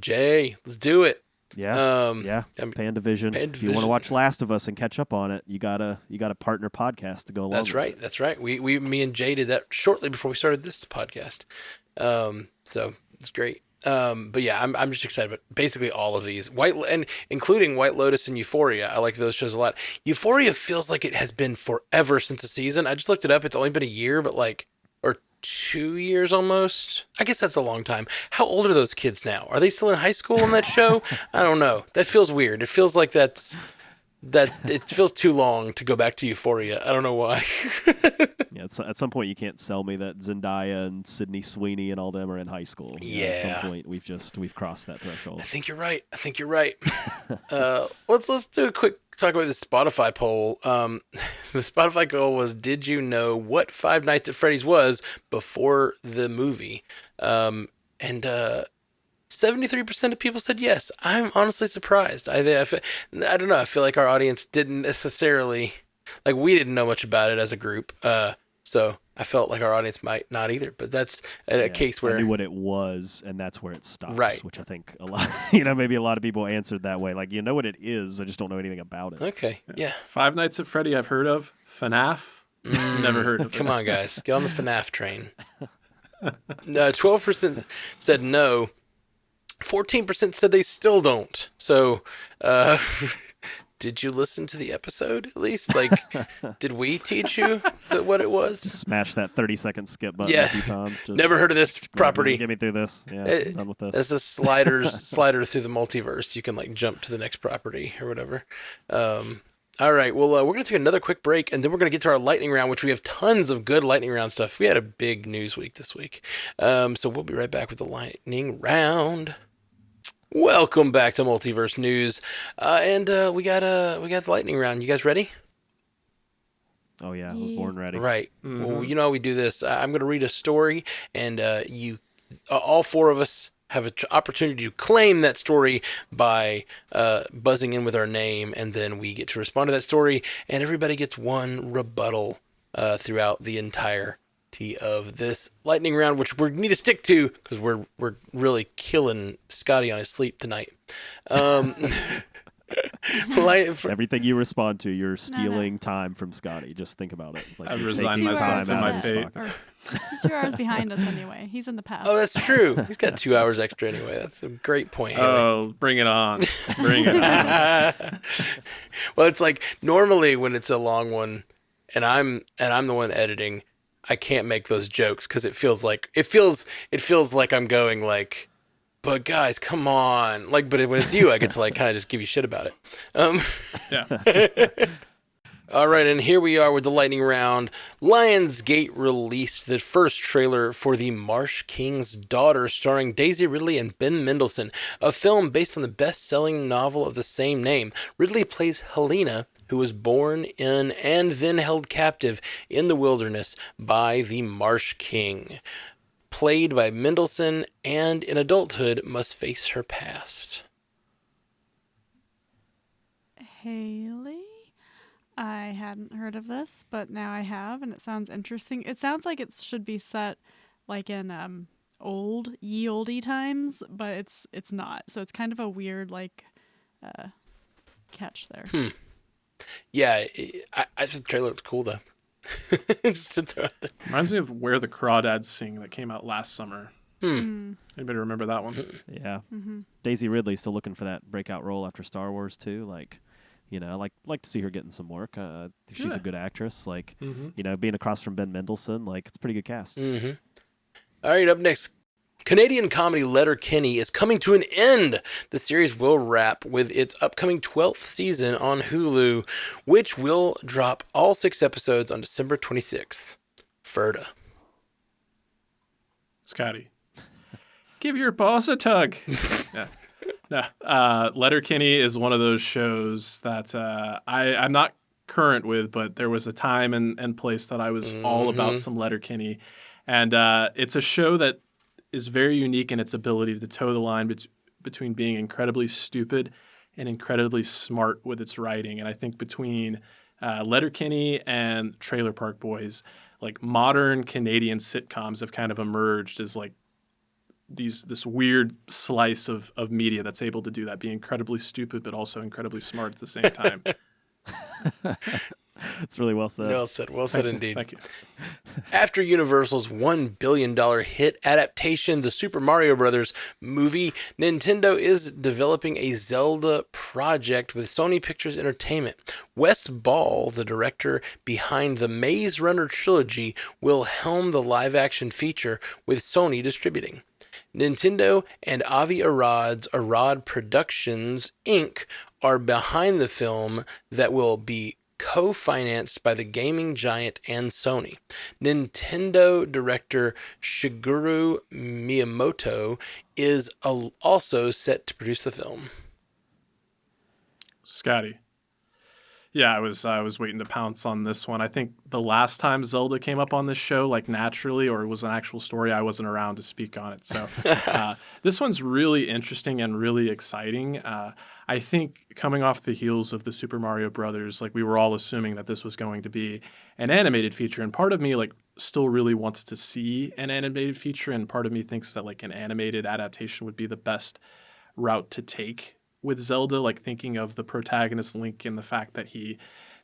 Jay, let's do it. Yeah, Pandavision. If you want to watch Last of Us and catch up on it, you got a partner podcast to go along. That's right. With it. That's right. Me and Jay did that shortly before we started this podcast. So it's great. But yeah, I'm just excited about basically all of these and including White Lotus and Euphoria. I like those shows a lot. Euphoria feels like it has been forever since the season. I just looked it up. It's only been a year, but or 2 years almost. I guess that's a long time. How old are those kids now? Are they still in high school on that show? I don't know. That feels weird. It feels like that it feels too long to go back to Euphoria. I don't know why. Yeah, at some point you can't sell me that Zendaya and Sydney Sweeney and all them are in high school. Yeah. At some point we've crossed that threshold. I think you're right. Let's do a quick talk about this Spotify poll. The Spotify poll was, did you know what Five Nights at Freddy's was before the movie? And 73% of people said yes. I'm honestly surprised. I don't know. I feel like our audience didn't necessarily, we didn't know much about it as a group. So I felt like our audience might not either. But that's a case where I knew what it was, and that's where it stops. Right. Which I think a lot, maybe a lot of people answered that way. Like, you know what it is, I just don't know anything about it. Okay. Yeah. Five Nights at Freddy I've heard of. FNAF, never heard of it. Come on, guys. Get on the FNAF train. 12% said no. 14% said they still don't. So, did you listen to the episode at least? Did we teach you what it was? Smash that 30-second skip button a few times. Just never heard of this property. Get me through this. Yeah, done with this. It's a slider through the multiverse. You can jump to the next property or whatever. All right. Well, we're going to take another quick break, and then we're going to get to our lightning round, which we have tons of good lightning round stuff. We had a big news week this week. So we'll be right back with the lightning round. Welcome back to Multiverse News, and we got the lightning round. You guys ready? Oh yeah, I was born ready. Right. Mm-hmm. Well, you know how we do this. I'm going to read a story, and all four of us have an opportunity to claim that story by buzzing in with our name, and then we get to respond to that story, and everybody gets one rebuttal throughout the entirety of this lightning round, which we need to stick to because we're really killing Scotty on his sleep tonight. Everything you respond to, you're stealing time from Scotty. Just think about it. I've resigned myself to my fate. He's 2 hours behind us anyway. He's in the past. Oh, that's true. He's got 2 hours extra anyway. That's a great point. Haley. Oh, bring it on. Bring it on. Well, it's normally when it's a long one and I'm the one editing, I can't make those jokes because it feels like I'm going but guys, come on. But when it's you, I get to kind of just give you shit about it. Yeah. All right, and here we are with the lightning round. Lionsgate released the first trailer for The Marsh King's Daughter, starring Daisy Ridley and Ben Mendelsohn, a film based on the best-selling novel of the same name. Ridley plays Helena, who was born in and then held captive in the wilderness by the Marsh King. Played by Mendelsohn, and in adulthood must face her past. Haley? I hadn't heard of this, but now I have, and it sounds interesting. It sounds like it should be set in ye olde times, but it's not. So it's kind of a weird catch there. Yeah, I think the trailer looked cool though. Just to throw it there. Reminds me of Where the Crawdads Sing that came out last summer. Anybody remember that one? Yeah. Mm-hmm. Daisy Ridley still looking for that breakout role after Star Wars too. I like to see her getting some work. She's a good actress. Being across from Ben Mendelsohn, it's a pretty good cast. Mm-hmm. All right, up next, Canadian comedy Letterkenny is coming to an end. The series will wrap with its upcoming 12th season on Hulu, which will drop all 6 episodes on December 26th. Ferda. Scotty. Give your boss a tug. Yeah. No, Letterkenny is one of those shows that I'm not current with, but there was a time and place that I was all about some Letterkenny. And it's a show that is very unique in its ability to toe the line between being incredibly stupid and incredibly smart with its writing. And I think between Letterkenny and Trailer Park Boys, modern Canadian sitcoms have kind of emerged as this weird slice of media that's able to do that, be incredibly stupid but also incredibly smart at the same time. It's really well said. Well said indeed. Thank you. After Universal's $1 billion hit adaptation, the Super Mario Bros. Movie, Nintendo is developing a Zelda project with Sony Pictures Entertainment. Wes Ball, the director behind the Maze Runner trilogy, will helm the live-action feature with Sony distributing. Nintendo and Avi Arad's Arad Productions, Inc. are behind the film that will be co-financed by the gaming giant and Sony. Nintendo director Shigeru Miyamoto is also set to produce the film. Scotty. Yeah, I was waiting to pounce on this one. I think the last time Zelda came up on this show, like naturally, or it was an actual story, I wasn't around to speak on it. So this one's really interesting and really exciting. I think coming off the heels of the Super Mario Brothers, like we were all assuming that this was going to be an animated feature, and part of me like still really wants to see an animated feature, and part of me thinks that like an animated adaptation would be the best route to take with Zelda, like thinking of the protagonist Link and the fact that he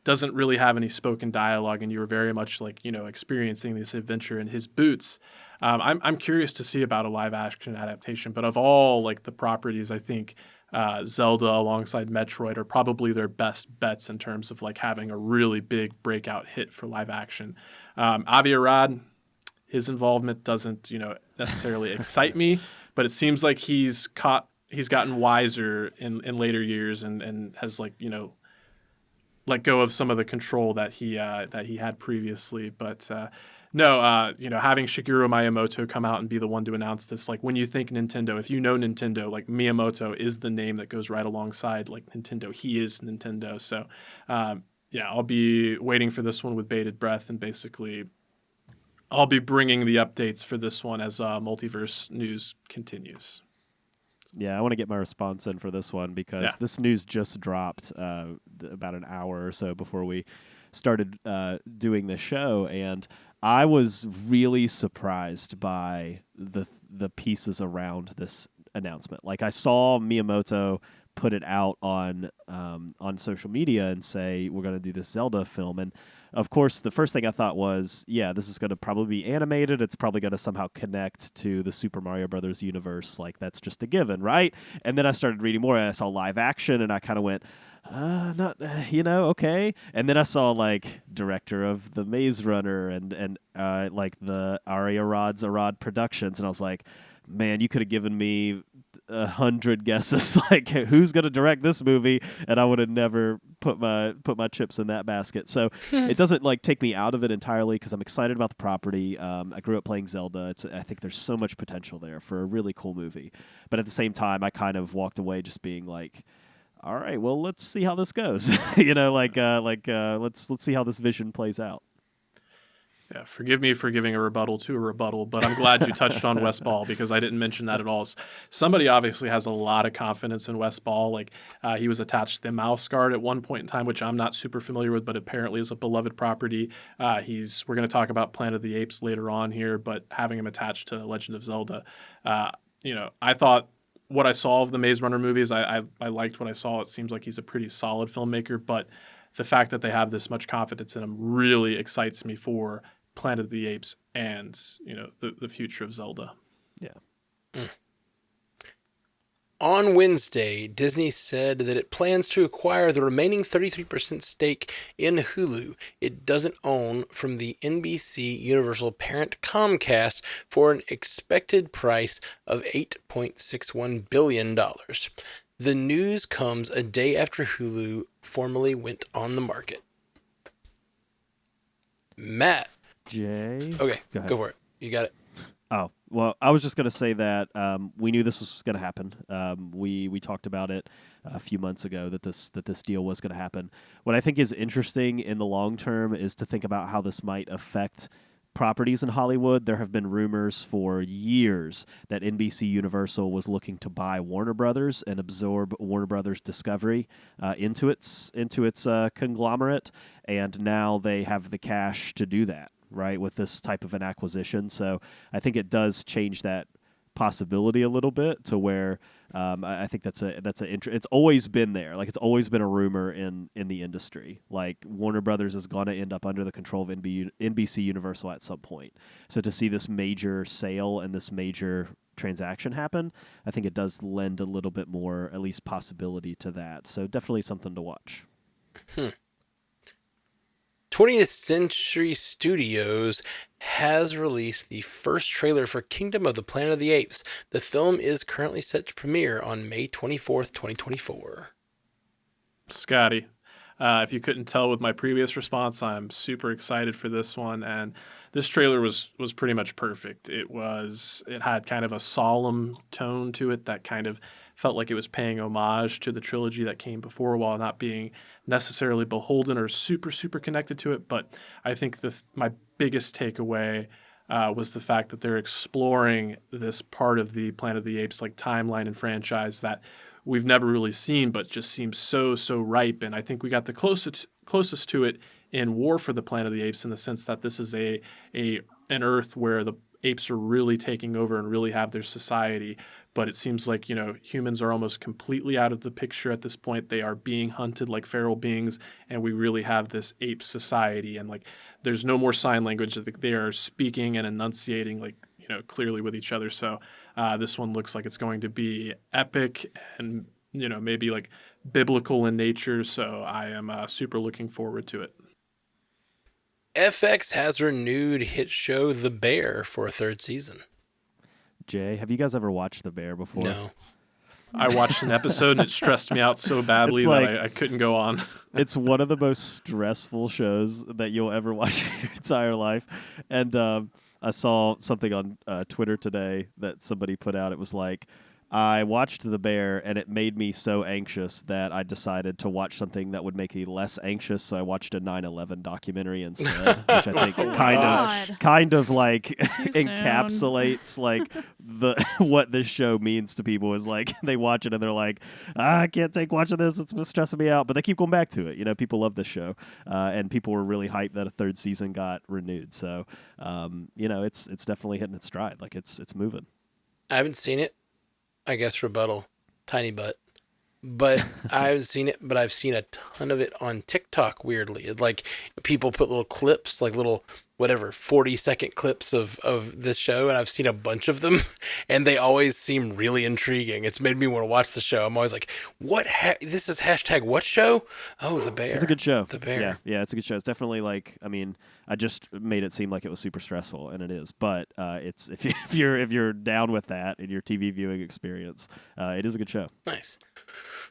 doesn't really have any spoken dialogue, and you were very much like, you know, experiencing this adventure in his boots. I'm curious to see about a live action adaptation, but of all like the properties, I think Zelda alongside Metroid are probably their best bets in terms of like having a really big breakout hit for live action. Avi Arad, his involvement doesn't, you know, necessarily excite me, but it seems like he's gotten wiser in later years and has like, you know, let go of some of the control that he had previously. But you know, having Shigeru Miyamoto come out and be the one to announce this, like when you think Nintendo, if you know Nintendo, like Miyamoto is the name that goes right alongside like Nintendo. He is Nintendo. So yeah, I'll be waiting for this one with bated breath, and basically I'll be bringing the updates for this one as Multiverse news continues. Yeah, I want to get my response in for this one because this news just dropped about an hour or so before we started doing the show, and I was really surprised by the pieces around this announcement. Like I saw Miyamoto put it out on social media and say we're going to do this Zelda film, and of course the first thing I thought was, yeah, this is going to probably be animated. It's probably going to somehow connect to the Super Mario Brothers universe. Like that's just a given, right? And then I started reading more, and I saw live action, and I kind of went, not, okay. And then I saw like director of the Maze Runner and like the Ari Arad's Arad Productions, and I was like, man, you could have given me 100 guesses like who's going to direct this movie, and I would have never put my chips in that basket. So it doesn't like take me out of it entirely because I'm excited about the property. I grew up playing Zelda. I think there's so much potential there for a really cool movie. But at the same time, I kind of walked away just being like, all right, well, let's see how this goes. Let's see how this vision plays out. Yeah, forgive me for giving a rebuttal to a rebuttal, but I'm glad you touched on Wes Ball because I didn't mention that at all. Somebody obviously has a lot of confidence in Wes Ball. Like he was attached to the Mouse Guard at one point in time, which I'm not super familiar with, but apparently is a beloved property. We're going to talk about Planet of the Apes later on here, but having him attached to Legend of Zelda, I thought what I saw of the Maze Runner movies, I liked what I saw. It seems like he's a pretty solid filmmaker, but the fact that they have this much confidence in him really excites me for Planet of the Apes and, the future of Zelda. Yeah. On Wednesday, Disney said that it plans to acquire the remaining 33% stake in Hulu it doesn't own from the NBC Universal parent Comcast for an expected price of $8.61 billion. The news comes a day after Hulu formally went on the market. Matt. Jay? Okay, go for it. You got it. Oh, well, I was just going to say that we knew this was going to happen. We talked about it a few months ago that this deal was going to happen. What I think is interesting in the long term is to think about how this might affect properties in Hollywood. There have been rumors for years that NBC Universal was looking to buy Warner Brothers and absorb Warner Brothers Discovery into its conglomerate, and now they have the cash to do that, right, with this type of an acquisition. So I think it does change that possibility a little bit to where I think it's always been there. Like, it's always been a rumor in the industry. Like, Warner Brothers is going to end up under the control of NBC Universal at some point. So to see this major sale and this major transaction happen, I think it does lend a little bit more, at least, possibility to that. So definitely something to watch. 20th Century Studios has released the first trailer for Kingdom of the Planet of the Apes. The film is currently set to premiere on May 24th, 2024. Scotty, if you couldn't tell with my previous response, I'm super excited for this one, and this trailer was pretty much perfect. It had kind of a solemn tone to it that kind of felt like it was paying homage to the trilogy that came before while not being necessarily beholden or super, super connected to it. But I think my biggest takeaway was the fact that they're exploring this part of the Planet of the Apes like timeline and franchise that we've never really seen, but just seems so ripe. And I think we got the closest to it in War for the Planet of the Apes, in the sense that this is an Earth where the apes are really taking over and really have their society. But it seems like, humans are almost completely out of the picture at this point. They are being hunted like feral beings, and we really have this ape society. And like, there's no more sign language. They are speaking and enunciating like, clearly with each other. So this one looks like it's going to be epic and, maybe like biblical in nature. So I am super looking forward to it. FX has renewed hit show The Bear for a third season. Jay, have you guys ever watched The Bear before? No. I watched an episode and it stressed me out so badly that I couldn't go on. It's one of the most stressful shows that you'll ever watch in your entire life. And I saw something on Twitter today that somebody put out. It was like, I watched The Bear, and it made me so anxious that I decided to watch something that would make me less anxious. So I watched a 9/11 documentary instead, which I think kind of like encapsulates like what this show means to people. Is like they watch it and they're like, I can't take watching this; it's stressing me out. But they keep going back to it. People love this show, and people were really hyped that a third season got renewed. So, it's definitely hitting its stride. Like it's moving. I haven't seen it. I guess rebuttal, tiny butt. But I haven't seen it, but I've seen a ton of it on TikTok, weirdly. Like, people put little clips, like little, 40-second clips of this show, and I've seen a bunch of them, and they always seem really intriguing. It's made me want to watch the show. I'm always like, this is hashtag what show? Oh, The Bear. It's a good show. The Bear. Yeah, it's a good show. It's definitely like, I just made it seem like it was super stressful, and it is. But it's if you're down with that in your TV viewing experience, it is a good show. Nice.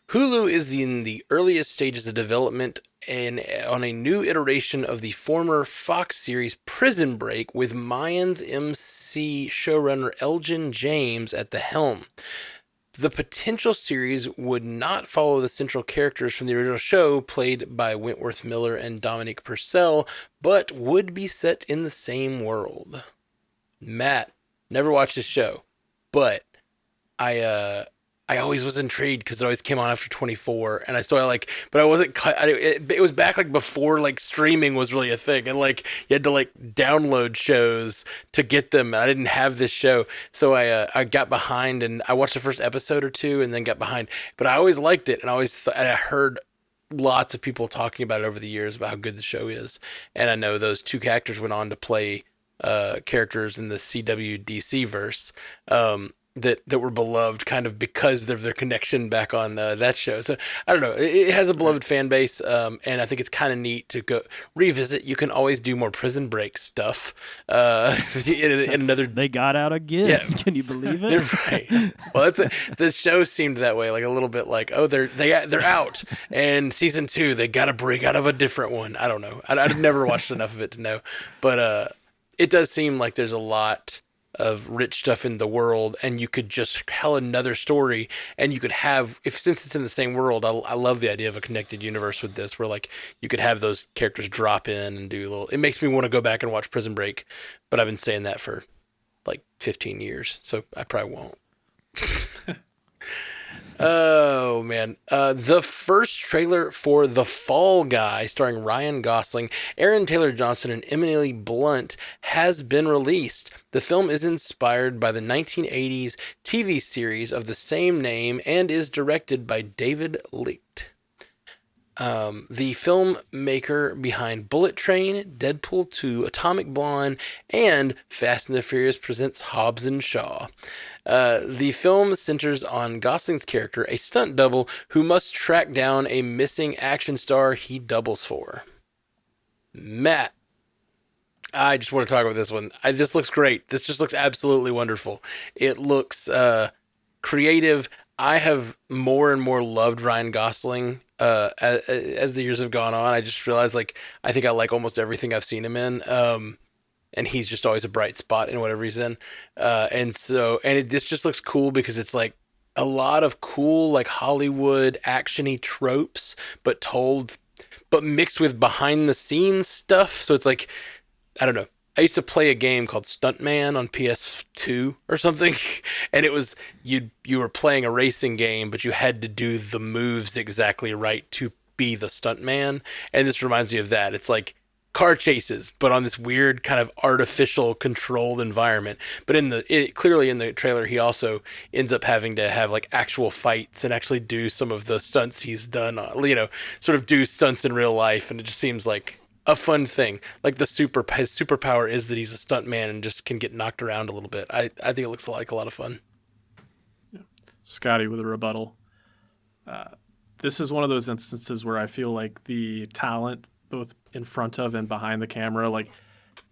Hulu is in the earliest stages of development on a new iteration of the former Fox series Prison Break, with Mayans MC showrunner Elgin James at the helm. The potential series would not follow the central characters from the original show, played by Wentworth Miller and Dominique Purcell, but would be set in the same world. Matt, never watched this show, but I always was intrigued because it always came on after 24, and but I wasn't. It was back like before like streaming was really a thing, and like you had to like download shows to get them. I didn't have this show, so I got behind, and I watched the first episode or two, and then got behind. But I always liked it, and I heard lots of people talking about it over the years about how good the show is, and I know those two actors went on to play characters in the CW DC verse. That were beloved kind of because of their connection back on that show. So I don't know. It has a beloved fan base, and I think it's kind of neat to go revisit. You can always do more Prison Break stuff. In another, they got out again. Yeah. Can you believe it? Right. Well, the show seemed that way, like a little bit like, oh, they're out, and season 2 they got to break out of a different one. I don't know. I've never watched enough of it to know, but it does seem like there's a lot of rich stuff in the world, and you could just tell another story, and you could have, since it's in the same world, I love the idea of a connected universe with this, where like you could have those characters drop in and do a little. It makes me want to go back and watch Prison Break, but I've been saying that for like 15 years, so I probably won't. Oh man, the first trailer for The Fall Guy, starring Ryan Gosling, Aaron Taylor Johnson, and Emily Blunt, has been released. The film is inspired by the 1980s TV series of the same name and is directed by David Licht. The filmmaker behind Bullet Train, Deadpool 2, Atomic Blonde, and Fast and the Furious presents Hobbs and Shaw. The film centers on Gosling's character, a stunt double who must track down a missing action star he doubles for. Matt, I just want to talk about this one. This looks great. This just looks absolutely wonderful. It looks creative. I have more and more loved Ryan Gosling as the years have gone on. I just realized, like, I think I like almost everything I've seen him in. And he's just always a bright spot in whatever he's in. This just looks cool because it's like a lot of cool, like, Hollywood actiony tropes, but mixed with behind the scenes stuff. So it's like, I don't know. I used to play a game called Stuntman on PS2 or something, and it was you were playing a racing game, but you had to do the moves exactly right to be the stuntman. And this reminds me of that. It's like car chases, but on this weird kind of artificial controlled environment. But clearly in the trailer, he also ends up having to have like actual fights and actually do some of the stunts he's done, sort of do stunts in real life. And it just seems like a fun thing. Like his superpower is that he's a stuntman and just can get knocked around a little bit. I think it looks like a lot of fun. Yeah. Scotty with a rebuttal. This is one of those instances where I feel like the talent, both in front of and behind the camera, like,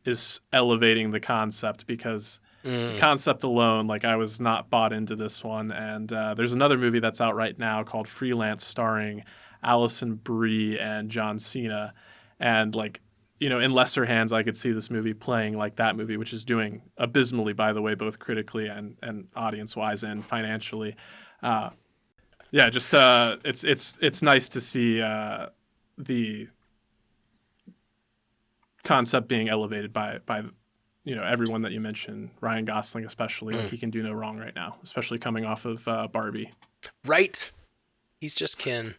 is elevating the concept, because the concept alone, like, I was not bought into this one. And there's another movie that's out right now called Freelance, starring Alison Brie and John Cena. And, like, in lesser hands, I could see this movie playing like that movie, which is doing abysmally, by the way, both critically and audience-wise and financially. It's nice to see the concept being elevated by everyone that you mentioned, Ryan Gosling especially. Like, he can do no wrong right now, especially coming off of Barbie. Right. He's just Ken.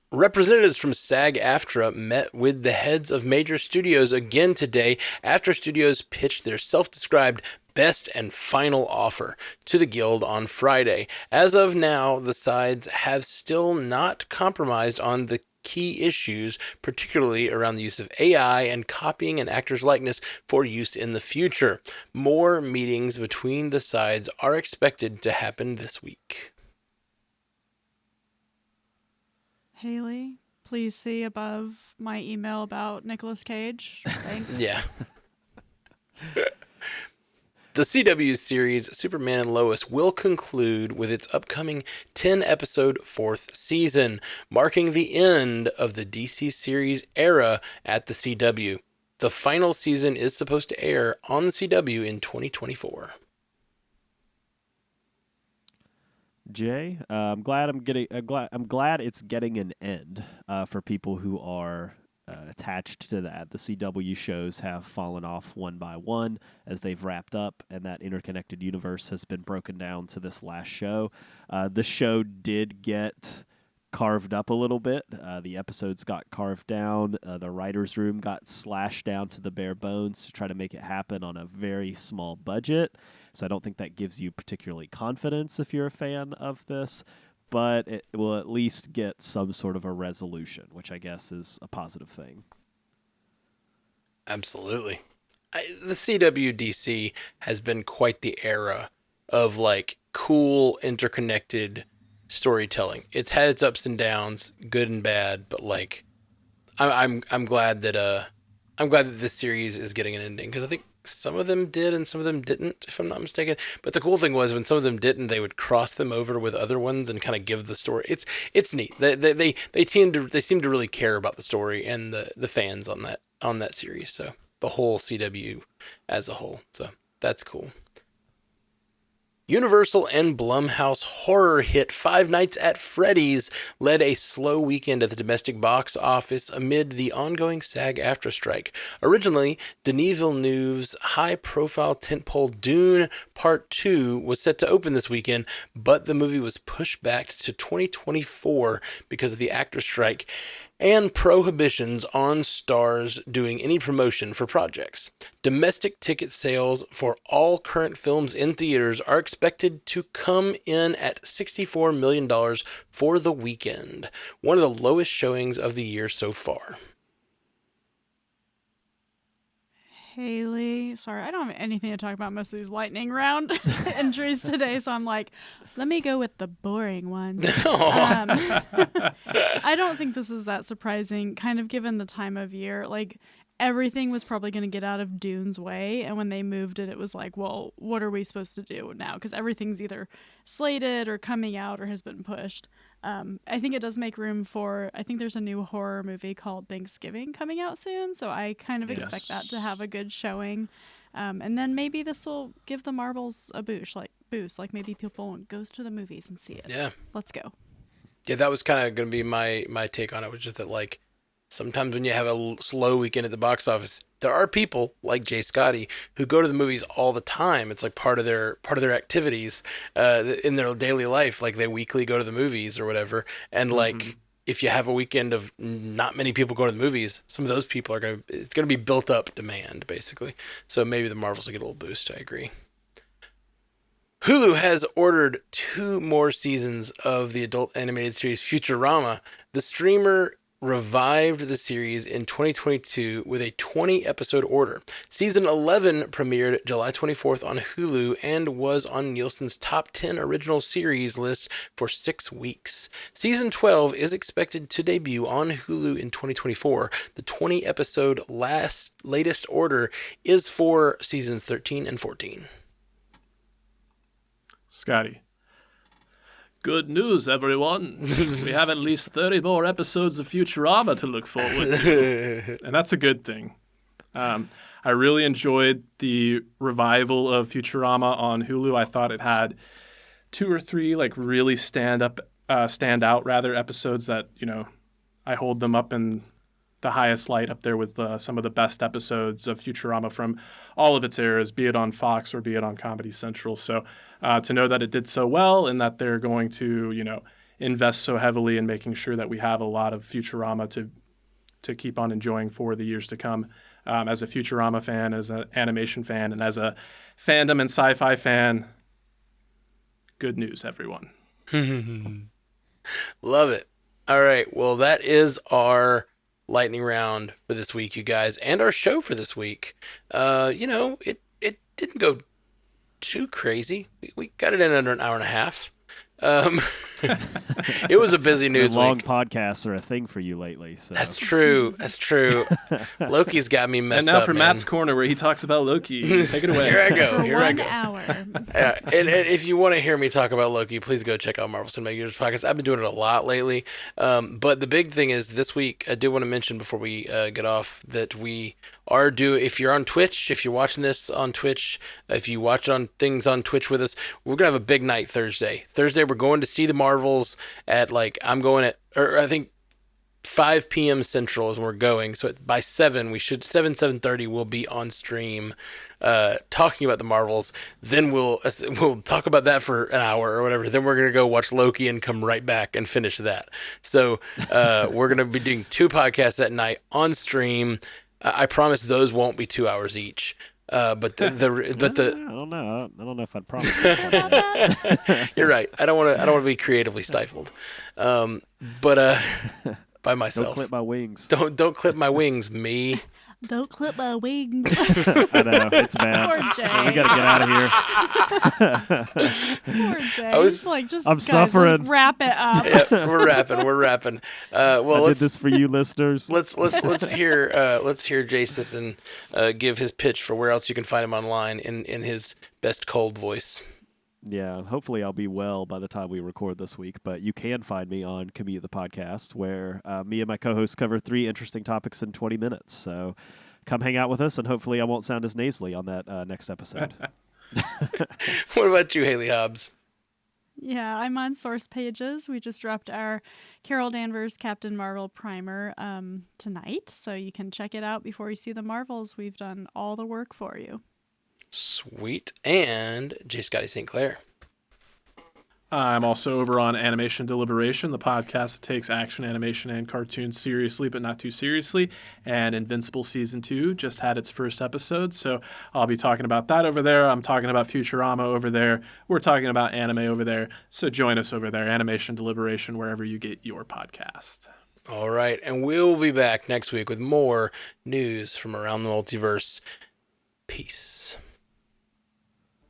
Representatives from SAG-AFTRA met with the heads of major studios again today after studios pitched their self-described best and final offer to the Guild on Friday. As of now, the sides have still not compromised on the key issues, particularly around the use of AI and copying an actor's likeness for use in the future. More meetings between the sides are expected to happen this week. Haley, please see above my email about Nicolas Cage. Thanks. Yeah. The CW series Superman and Lois will conclude with its upcoming 10-episode fourth season, marking the end of the DC series era at the CW. The final season is supposed to air on the CW in 2024. Jay, I'm glad it's getting an end for people who are attached to that. The CW shows have fallen off one by one as they've wrapped up, and that interconnected universe has been broken down to this last show. The show did get carved up a little bit. The episodes got carved down. The writer's room got slashed down to the bare bones to try to make it happen on a very small budget. So I don't think that gives you particularly confidence if you're a fan of this, but it will at least get some sort of a resolution, which I guess is a positive thing. Absolutely. The CWDC has been quite the era of like cool interconnected storytelling. It's had its ups and downs, good and bad, but like I'm glad that this series is getting an ending, because I think some of them did and some of them didn't, if I'm not mistaken. But the cool thing was when some of them didn't, they would cross them over with other ones and kind of give the story. It's neat. They seem to really care about the story and the fans on that series. So the whole CW as a whole. So that's cool. Universal and Blumhouse horror hit Five Nights at Freddy's led a slow weekend at the domestic box office amid the ongoing SAG-AFTRA strike. Originally, Denis Villeneuve's high-profile tentpole Dune Part 2 was set to open this weekend, but the movie was pushed back to 2024 because of the actor strike and prohibitions on stars doing any promotion for projects. Domestic ticket sales for all current films in theaters are expected to come in at $64 million for the weekend, one of the lowest showings of the year so far. Haley, sorry, I don't have anything to talk about most of these lightning round entries today, so I'm like, let me go with the boring ones. I don't think this is that surprising, kind of given the time of year. Like, everything was probably going to get out of Dune's way, and when they moved it, it was like, well, what are we supposed to do now? Because everything's either slated or coming out or has been pushed. I think it does make room for, I think there's a new horror movie called Thanksgiving coming out soon, so I kind of expect that to have a good showing. And then maybe this will give the Marvels a boost, like maybe people goes to the movies and see it. Yeah. Let's go. Yeah, that was kind of going to be my take on it, was just that, like, sometimes when you have a slow weekend at the box office, there are people like Jay Scotty who go to the movies all the time. It's like part of their activities in their daily life. Like, they weekly go to the movies or whatever. And like, if you have a weekend of not many people going to the movies, some of those people it's going to be built up demand, basically. So maybe the Marvels will get a little boost. I agree. Hulu has ordered 2 more seasons of the adult animated series Futurama. The streamer revived the series in 2022 with a 20-episode order. Season 11 premiered July 24th on Hulu and was on Nielsen's top 10 original series list for 6 weeks. Season 12 is expected to debut on Hulu in 2024. The 20-episode latest order is for seasons 13 and 14. Scotty. Good news, everyone. We have at least 30 more episodes of Futurama to look forward to. And that's a good thing. I really enjoyed the revival of Futurama on Hulu. I thought it had 2 or 3 like really stand out episodes that, I hold them up in the highest light, up there with some of the best episodes of Futurama from all of its eras, be it on Fox or be it on Comedy Central. So to know that it did so well and that they're going to, invest so heavily in making sure that we have a lot of Futurama to keep on enjoying for the years to come. As a Futurama fan, as an animation fan, and as a fandom and sci-fi fan, good news, everyone. Love it. All right. Well, that is our lightning round for this week, you guys, and our show for this week. It didn't go too crazy. We got it in under an hour and a half. It was a busy news long week. Podcasts are a thing for you lately. So. That's true. Loki's got me messed up. And now for man. Matt's Corner, where he talks about Loki. Take it away. Here I go. For 1 hour. And if you want to hear me talk about Loki, please go check out Marvel Cinematic Universe podcast. I've been doing it a lot lately. But the big thing is this week, I do want to mention before we get off that we are if you're on Twitch, if you're watching this on Twitch, if you watch things on Twitch with us, we're going to have a big night Thursday. We're going to see the Marvels at I'm going I think 5 p.m. Central is when we're going. So by 7:30 we'll be on stream talking about the Marvels. Then we'll talk about that for an hour or whatever. Then we're going to go watch Loki and come right back and finish that. So we're going to be doing 2 podcasts that night on stream. I promise those won't be 2 hours each. But I don't know. I don't know if I'd promise. You're right. I don't want to be creatively stifled. By myself. Don't clip my wings. Don't clip my wings, me. Don't clip my wings. I know, it's bad. Poor Jay. We gotta get out of here. Poor Jay. I'm suffering. Wrap it up. Yep, we're wrapping. Well, I did this for you, listeners. Let's hear Jay Sisson give his pitch for where else you can find him online in his best cold voice. Yeah, hopefully I'll be well by the time we record this week, but you can find me on Commute the Podcast, where me and my co-hosts cover 3 interesting topics in 20 minutes. So come hang out with us, and hopefully I won't sound as nasally on that next episode. What about you, Haley Hobbs? Yeah, I'm on Source Pages. We just dropped our Carol Danvers Captain Marvel primer tonight, so you can check it out before you see the Marvels. We've done all the work for you. Sweet. And J. Scotty St. Clair. I'm also over on Animation Deliberation, the podcast that takes action, animation, and cartoons seriously, but not too seriously. And Invincible Season 2 just had its first episode, so I'll be talking about that over there. I'm talking about Futurama over there. We're talking about anime over there. So join us over there, Animation Deliberation, wherever you get your podcast. All right, and we'll be back next week with more news from around the multiverse. Peace.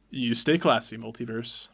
You stay classy, Multiverse.